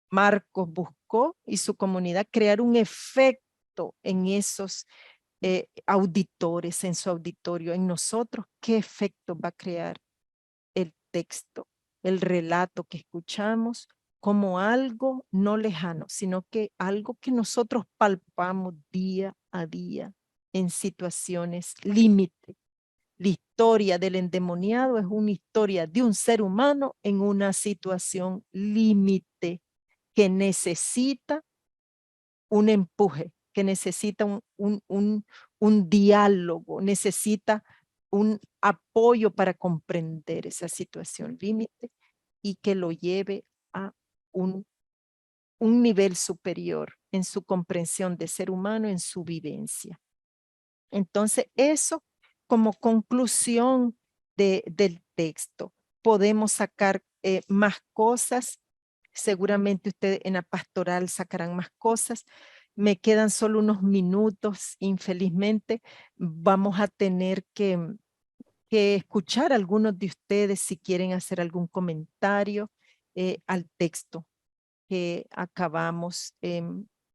Marcos buscó, y su comunidad, crear un efecto en esos auditores, en su auditorio, en nosotros. ¿Qué efecto va a crear el texto, el relato que escuchamos, como algo no lejano, sino que algo que nosotros palpamos día a día en situaciones límite? La historia del endemoniado es una historia de un ser humano en una situación límite que necesita un empuje, que necesita un diálogo, necesita un apoyo para comprender esa situación límite y que lo lleve a un nivel superior en su comprensión de ser humano, en su vivencia. Entonces, eso como conclusión del texto. Podemos sacar más cosas. Seguramente ustedes en la pastoral sacarán más cosas. Me quedan solo unos minutos, infelizmente. Vamos a tener que escuchar a algunos de ustedes si quieren hacer algún comentario al texto que acabamos.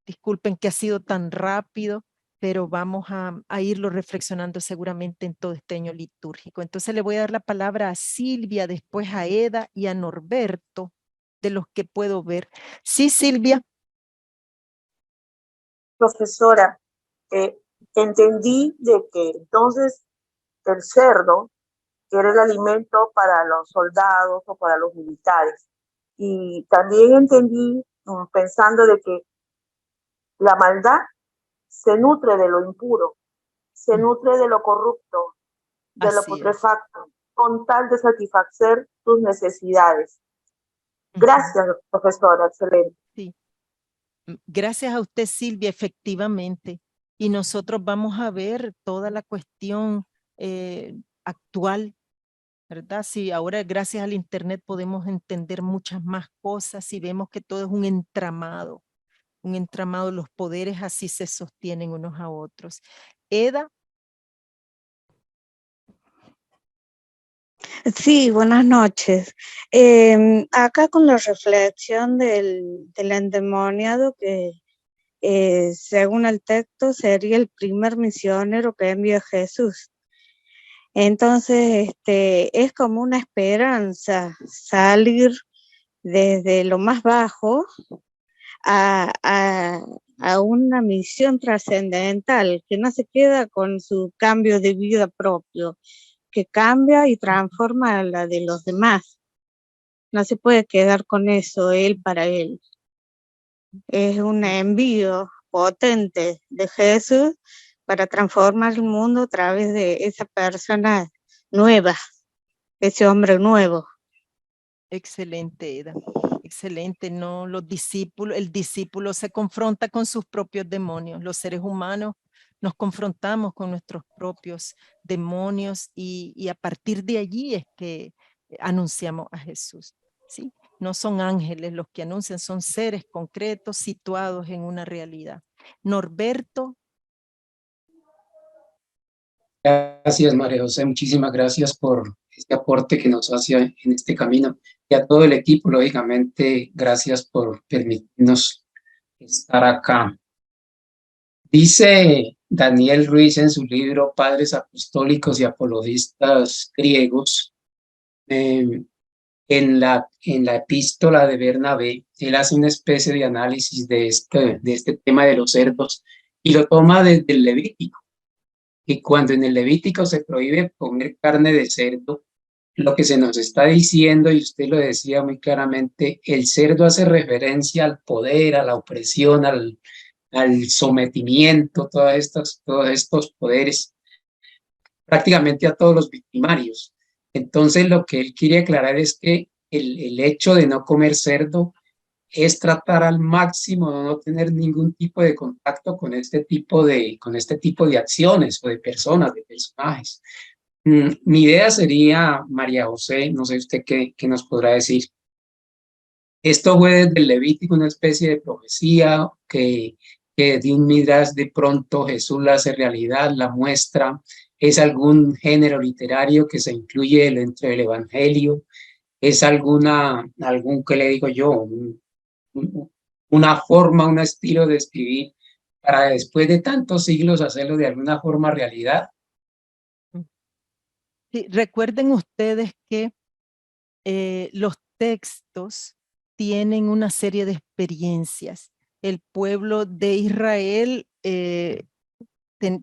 Disculpen que ha sido tan rápido, pero vamos a irlo reflexionando seguramente en todo este año litúrgico. Entonces le voy a dar la palabra a Silvia, después a Eda y a Norberto, de los que puedo ver. Sí, Silvia.
Profesora, entendí de que entonces el cerdo, que era el alimento para los soldados o para los militares, y también entendí, pensando de que la maldad se nutre de lo impuro, se nutre de lo corrupto, de lo putrefacto, con tal de satisfacer tus necesidades. Gracias, profesora, excelente.
Sí. Gracias a usted, Silvia, efectivamente. Y nosotros vamos a ver toda la cuestión actual, ¿verdad? Sí, ahora gracias al internet podemos entender muchas más cosas y vemos que todo es un entramado, los poderes así se sostienen unos a otros. Eda.
Sí, buenas noches. Acá con la reflexión del endemoniado que según el texto sería el primer misionero que envía Jesús. Entonces, es como una esperanza salir desde lo más bajo a una misión trascendental, que no se queda con su cambio de vida propio, que cambia y transforma la de los demás. No se puede quedar con eso, él para él. Es un envío potente de Jesús para transformar el mundo a través de esa persona nueva, ese hombre nuevo.
Excelente, Eda. Excelente, ¿no? El discípulo se confronta con sus propios demonios. Los seres humanos nos confrontamos con nuestros propios demonios y a partir de allí es que anunciamos a Jesús, ¿sí? No son ángeles los que anuncian, son seres concretos situados en una realidad. Norberto.
Gracias, María José. Muchísimas gracias por este aporte que nos hace en este camino. Y a todo el equipo, lógicamente, gracias por permitirnos estar acá. Dice Daniel Ruiz en su libro Padres Apostólicos y Apologistas Griegos en la epístola de Bernabé, él hace una especie de análisis de este tema de los cerdos y lo toma desde el Levítico. Y cuando en el Levítico se prohíbe comer carne de cerdo, lo que se nos está diciendo, y usted lo decía muy claramente, el cerdo hace referencia al poder, a la opresión, al sometimiento, todos estos poderes, prácticamente a todos los victimarios. Entonces, lo que él quiere aclarar es que el hecho de no comer cerdo es tratar al máximo de no tener ningún tipo de contacto con este tipo de acciones o de personas, de personajes. Mi idea sería, María José, no sé usted qué nos podrá decir. Esto fue desde el Levítico una especie de profecía que de un midrash de pronto Jesús la hace realidad, la muestra. ¿Es algún género literario que se incluye dentro del Evangelio? ¿Es ¿qué le digo yo? Una forma, un estilo de escribir para después de tantos siglos hacerlo de alguna forma realidad?
Sí, recuerden ustedes que los textos tienen una serie de experiencias. El pueblo de Israel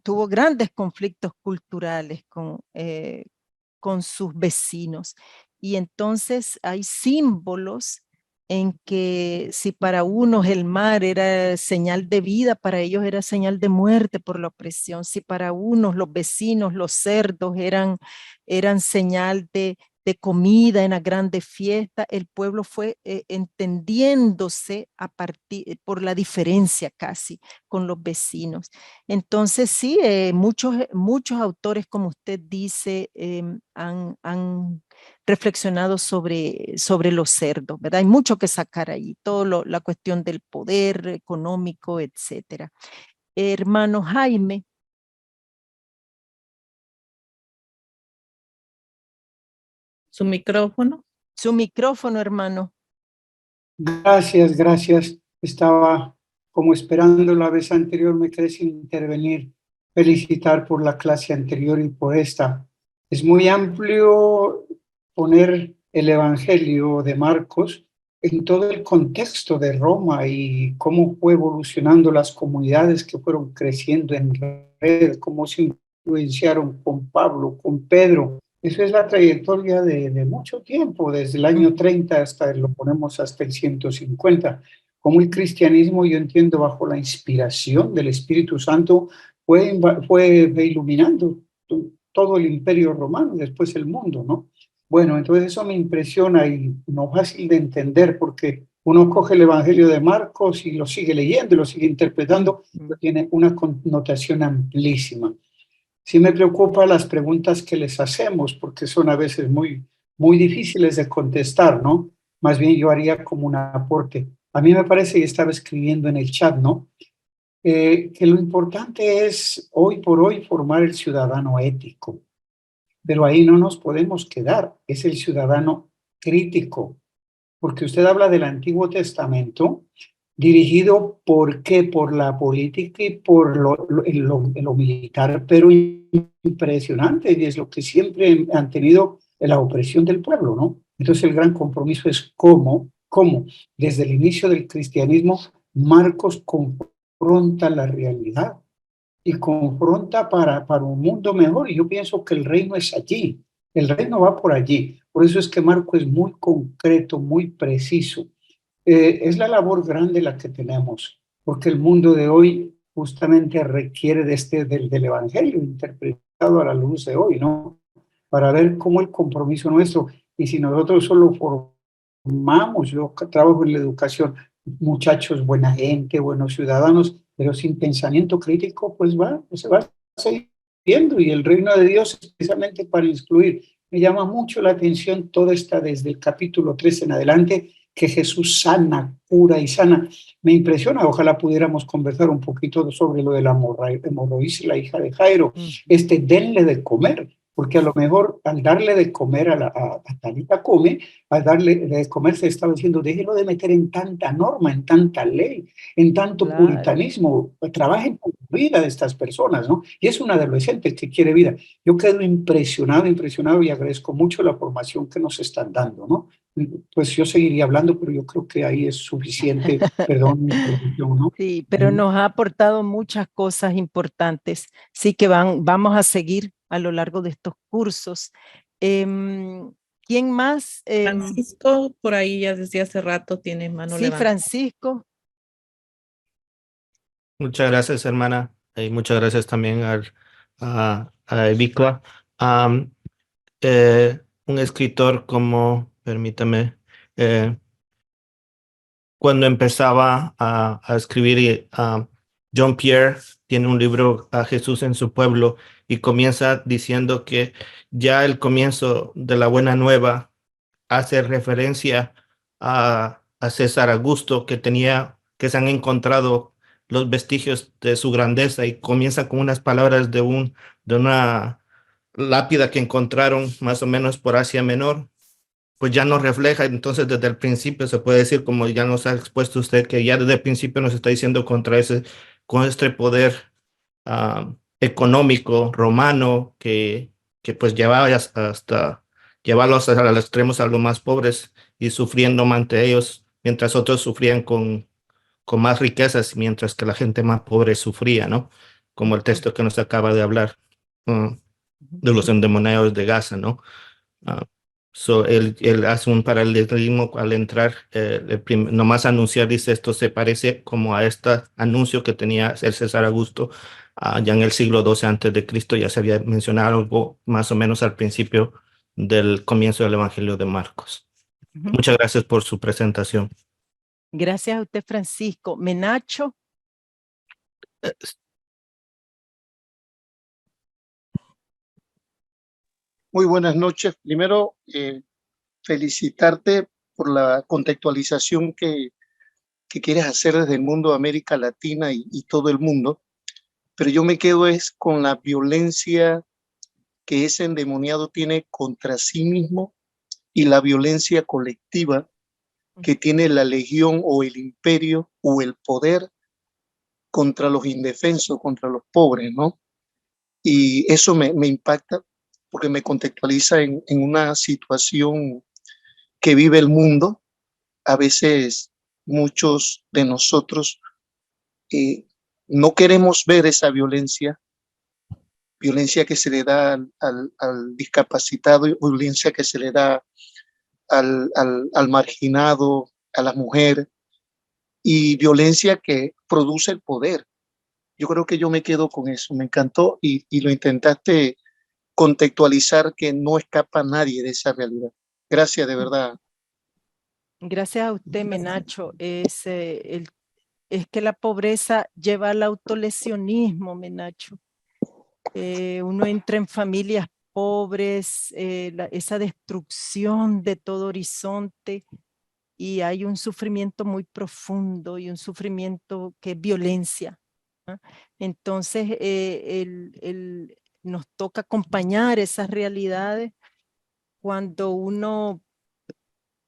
tuvo grandes conflictos culturales con sus vecinos. Y entonces hay símbolos en que si para unos el mar era señal de vida, para ellos era señal de muerte por la opresión. Si para unos los vecinos, los cerdos eran señal de comida en la grande fiesta, el pueblo fue entendiéndose por la diferencia casi con los vecinos. Entonces sí, muchos autores, como usted dice, han reflexionado sobre los cerdos, ¿verdad? Hay mucho que sacar ahí, la cuestión del poder económico, etcétera. Hermano Jaime.
Su micrófono.
Su micrófono, hermano.
Gracias. Estaba como esperando la vez anterior, me quedé sin intervenir. Felicitar por la clase anterior y por esta. Es muy amplio poner el Evangelio de Marcos en todo el contexto de Roma y cómo fue evolucionando las comunidades que fueron creciendo en red, cómo se influenciaron con Pablo, con Pedro. Eso es la trayectoria de mucho tiempo, desde el año 30 lo ponemos hasta el 150. Como el cristianismo, yo entiendo, bajo la inspiración del Espíritu Santo, fue iluminando todo el imperio romano, después el mundo, ¿no? Bueno, entonces eso me impresiona y no fácil de entender porque uno coge el Evangelio de Marcos y lo sigue leyendo, lo sigue interpretando, pero tiene una connotación amplísima. Sí me preocupan las preguntas que les hacemos porque son a veces muy, muy difíciles de contestar, ¿no? Más bien yo haría como un aporte. A mí me parece, y estaba escribiendo en el chat, ¿no? Que lo importante es hoy por hoy formar el ciudadano ético, pero ahí no nos podemos quedar, es el ciudadano crítico, porque usted habla del Antiguo Testamento, dirigido ¿por qué? Por la política y por lo militar, pero impresionante, y es lo que siempre han tenido la opresión del pueblo, ¿no? Entonces el gran compromiso es cómo desde el inicio del cristianismo Marcos confronta la realidad y confronta para un mundo mejor, y yo pienso que el reino es allí, el reino va por allí, por eso es que Marcos es muy concreto, muy preciso. Es la labor grande la que tenemos, porque el mundo de hoy justamente requiere del Evangelio interpretado a la luz de hoy, ¿no? Para ver cómo el compromiso nuestro, y si nosotros solo formamos, yo trabajo en la educación, muchachos, buena gente, buenos ciudadanos, pero sin pensamiento crítico, pues se va a seguir viendo, y el reino de Dios es precisamente para excluir. Me llama mucho la atención toda esta, desde el capítulo 3 en adelante, que Jesús sana, cura y sana. Me impresiona, ojalá pudiéramos conversar un poquito sobre lo de la hemorroísa, la hija de Jairo. Denle de comer. porque a lo mejor al darle de comer a Talita come, al darle de comer se estaba diciendo, déjelo de meter en tanta norma, en tanta ley, en tanto
Claro.
puritanismo, trabajen por la vida de estas personas, ¿no? Y es un adolescente que quiere vida. Yo quedo impresionado y agradezco mucho la formación que nos están dando, ¿no? Pues yo seguiría hablando, pero yo creo que ahí es suficiente, perdón, mi intervención, ¿no?
Sí, pero nos ha aportado muchas cosas importantes, sí que vamos a seguir a lo largo de estos cursos. ¿Quién más?
Francisco, por ahí ya desde hace rato tiene mano
Sí,
levantada.
Francisco.
Muchas gracias, hermana, y muchas gracias también a Evicua. Un escritor como, permítame, cuando empezaba a escribir, John Pierre tiene un libro, A Jesús en su pueblo, y comienza diciendo que ya el comienzo de la buena nueva hace referencia a César Augusto, que se han encontrado los vestigios de su grandeza, y comienza con unas palabras de una lápida que encontraron más o menos por Asia Menor. Pues ya nos refleja, entonces desde el principio se puede decir, como ya nos ha expuesto usted, que ya desde el principio nos está diciendo con este poder económico romano que pues llevaba hasta llevarlos a los extremos, a los más pobres, y sufriendo ante ellos, mientras otros sufrían con más riquezas, mientras que la gente más pobre sufría, ¿no? Como el texto que nos acaba de hablar, de los endemoniados de Gaza, ¿no? Él hace un paralelismo al entrar, nomás anunciar, dice, esto se parece como a este anuncio que tenía el César Augusto ya en el siglo XII antes de Cristo. Ya se había mencionado algo más o menos al principio del comienzo del Evangelio de Marcos. Muchas gracias por su presentación.
Gracias a usted, Francisco. Menacho.
Muy buenas noches. Primero, felicitarte por la contextualización que quieres hacer desde el mundo de América Latina y todo el mundo, pero yo me quedo es con la violencia que ese endemoniado tiene contra sí mismo y la violencia colectiva que tiene la legión o el imperio o el poder contra los indefensos, contra los pobres, ¿no? Y eso me impacta porque me contextualiza en una situación que vive el mundo. A veces muchos de nosotros no queremos ver esa violencia que se le da al discapacitado, violencia que se le da al marginado, a la mujer, y violencia que produce el poder. Yo creo que yo me quedo con eso, me encantó y lo intentaste contextualizar, que no escapa nadie de esa realidad. Gracias, de verdad.
Gracias a usted, Menacho. Es que la pobreza lleva al autolesionismo, Menacho. Uno entra en familias pobres, esa destrucción de todo horizonte, y hay un sufrimiento muy profundo y un sufrimiento que es violencia, ¿no? Entonces, nos toca acompañar esas realidades cuando uno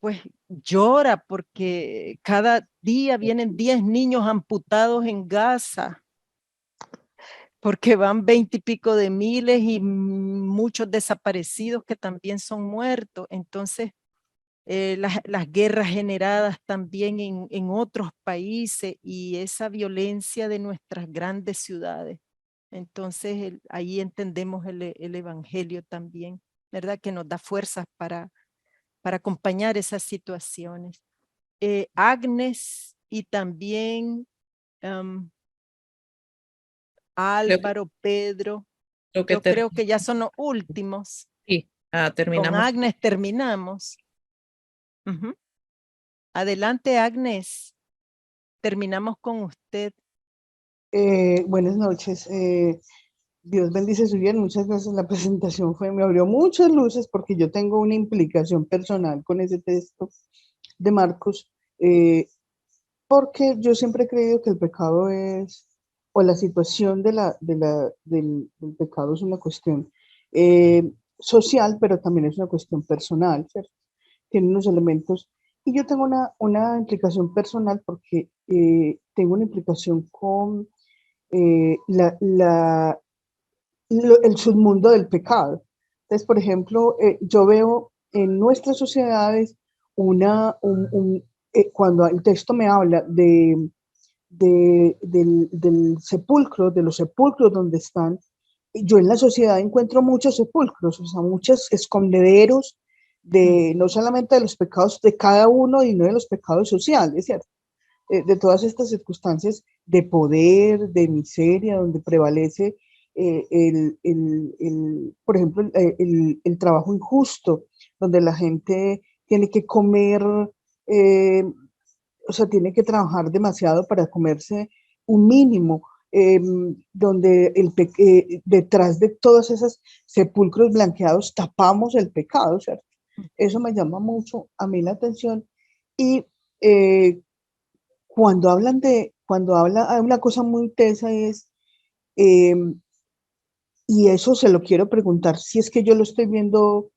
pues llora porque cada día vienen 10 niños amputados en Gaza, porque van 20 y pico de miles y muchos desaparecidos que también son muertos. Entonces, las guerras generadas también en otros países y esa violencia de nuestras grandes ciudades. Entonces, ahí entendemos el evangelio también, ¿verdad? Que nos da fuerzas para acompañar esas situaciones. Agnes y también Álvaro, Pedro, yo creo que ya son los últimos.
Sí, terminamos.
Con Agnes terminamos. Adelante, Agnes. Terminamos con usted.
Buenas noches. Dios bendice su vida. Muchas gracias. La presentación me abrió muchas luces porque yo tengo una implicación personal con ese texto de Marcos, porque yo siempre he creído que el pecado es, o la situación del pecado es una cuestión social, pero también es una cuestión personal, ¿cierto? Tiene unos elementos. Y yo tengo una implicación personal porque tengo una implicación con el submundo del pecado. Entonces, por ejemplo, yo veo en nuestras sociedades cuando el texto me habla del sepulcro, de los sepulcros donde están, yo en la sociedad encuentro muchos sepulcros, o sea, muchos escondederos no solamente de los pecados de cada uno, sino de los pecados sociales, ¿cierto? De todas estas circunstancias de poder, de miseria, donde prevalece por ejemplo, el trabajo injusto, donde la gente tiene que comer, o sea, tiene que trabajar demasiado para comerse un mínimo, donde detrás de todos esos sepulcros blanqueados tapamos el pecado, ¿cierto? Eso me llama mucho a mí la atención. Y cuando hay una cosa muy tesa es, y eso se lo quiero preguntar, si es que yo lo estoy viendo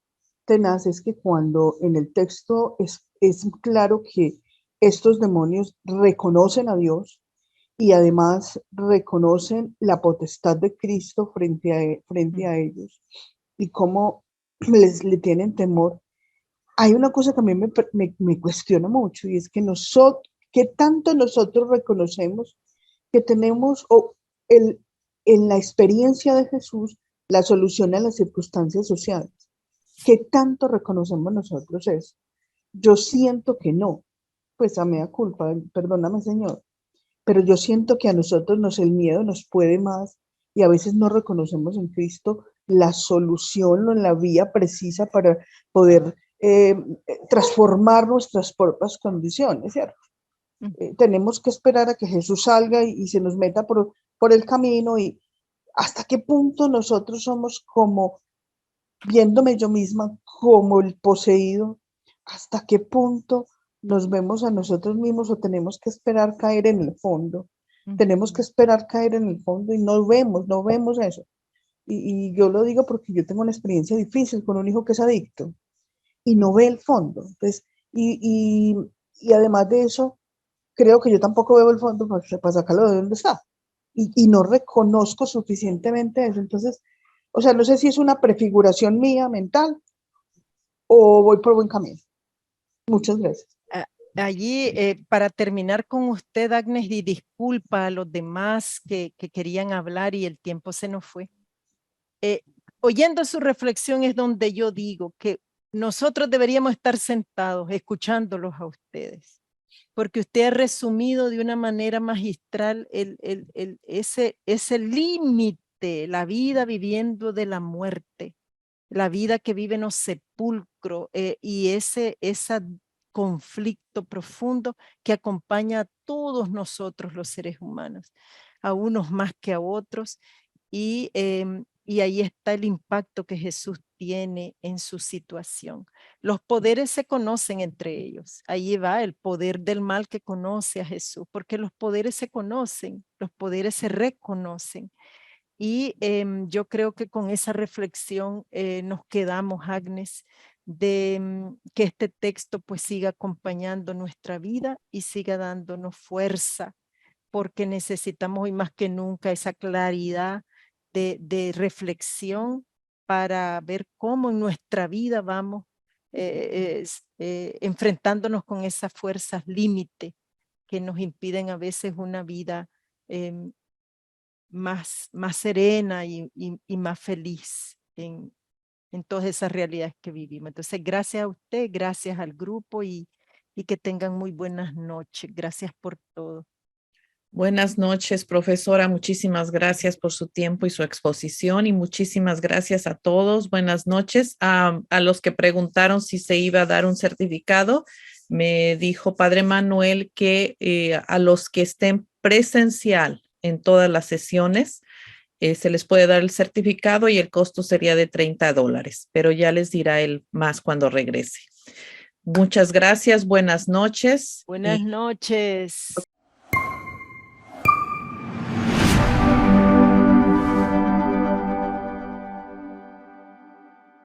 tenaz, es que cuando en el texto es claro que estos demonios reconocen a Dios y además reconocen la potestad de Cristo frente a ellos y cómo le tienen temor. Hay una cosa que a mí me cuestiona mucho y es que ¿qué tanto nosotros reconocemos que tenemos en la experiencia de Jesús la solución a las circunstancias sociales? ¿Qué tanto reconocemos nosotros eso? Yo siento que no, pues a mea culpa, perdóname Señor, pero yo siento que a nosotros el miedo nos puede más y a veces no reconocemos en Cristo la solución o la vía precisa para poder transformar nuestras propias condiciones, ¿cierto? Tenemos que esperar a que Jesús salga y se nos meta por el camino y hasta qué punto nosotros somos como, viéndome yo misma como el poseído, hasta qué punto nos vemos a nosotros mismos o tenemos que esperar caer en el fondo. Tenemos que esperar caer en el fondo y no vemos eso. Y yo lo digo porque yo tengo una experiencia difícil con un hijo que es adicto y no ve el fondo. Entonces, y además de eso, creo que yo tampoco veo el fondo para sacarlo de donde está. Y no reconozco suficientemente eso. Entonces, o sea, no sé si es una prefiguración mía mental o voy por buen camino. Muchas gracias.
Allí, para terminar con usted, Agnes, y disculpa a los demás que querían hablar y el tiempo se nos fue. Oyendo su reflexión es donde yo digo que nosotros deberíamos estar sentados escuchándolos a ustedes, porque usted ha resumido de una manera magistral ese límite, la vida viviendo de la muerte, la vida que vive en los sepulcros y ese conflicto profundo que acompaña a todos nosotros los seres humanos, a unos más que a otros, y ahí está el impacto que Jesús tiene en su situación. Los poderes se conocen entre ellos. Ahí va el poder del mal que conoce a Jesús, porque los poderes se conocen, los poderes se reconocen. Y yo creo que con esa reflexión nos quedamos, Agnes, de que este texto pues siga acompañando nuestra vida y siga dándonos fuerza, porque necesitamos hoy más que nunca esa claridad de reflexión para ver cómo en nuestra vida vamos enfrentándonos con esas fuerzas límite que nos impiden a veces una vida más serena y más feliz en todas esas realidades que vivimos. Entonces, gracias a usted, gracias al grupo y que tengan muy buenas noches. Gracias por todo.
Buenas noches, profesora. Muchísimas gracias por su tiempo y su exposición y muchísimas gracias a todos. Buenas noches. A los que preguntaron si se iba a dar un certificado, me dijo Padre Manuel que a los que estén presencial en todas las sesiones, se les puede dar el certificado y el costo sería de $30, pero ya les dirá él más cuando regrese. Muchas gracias, buenas noches.
Buenas noches.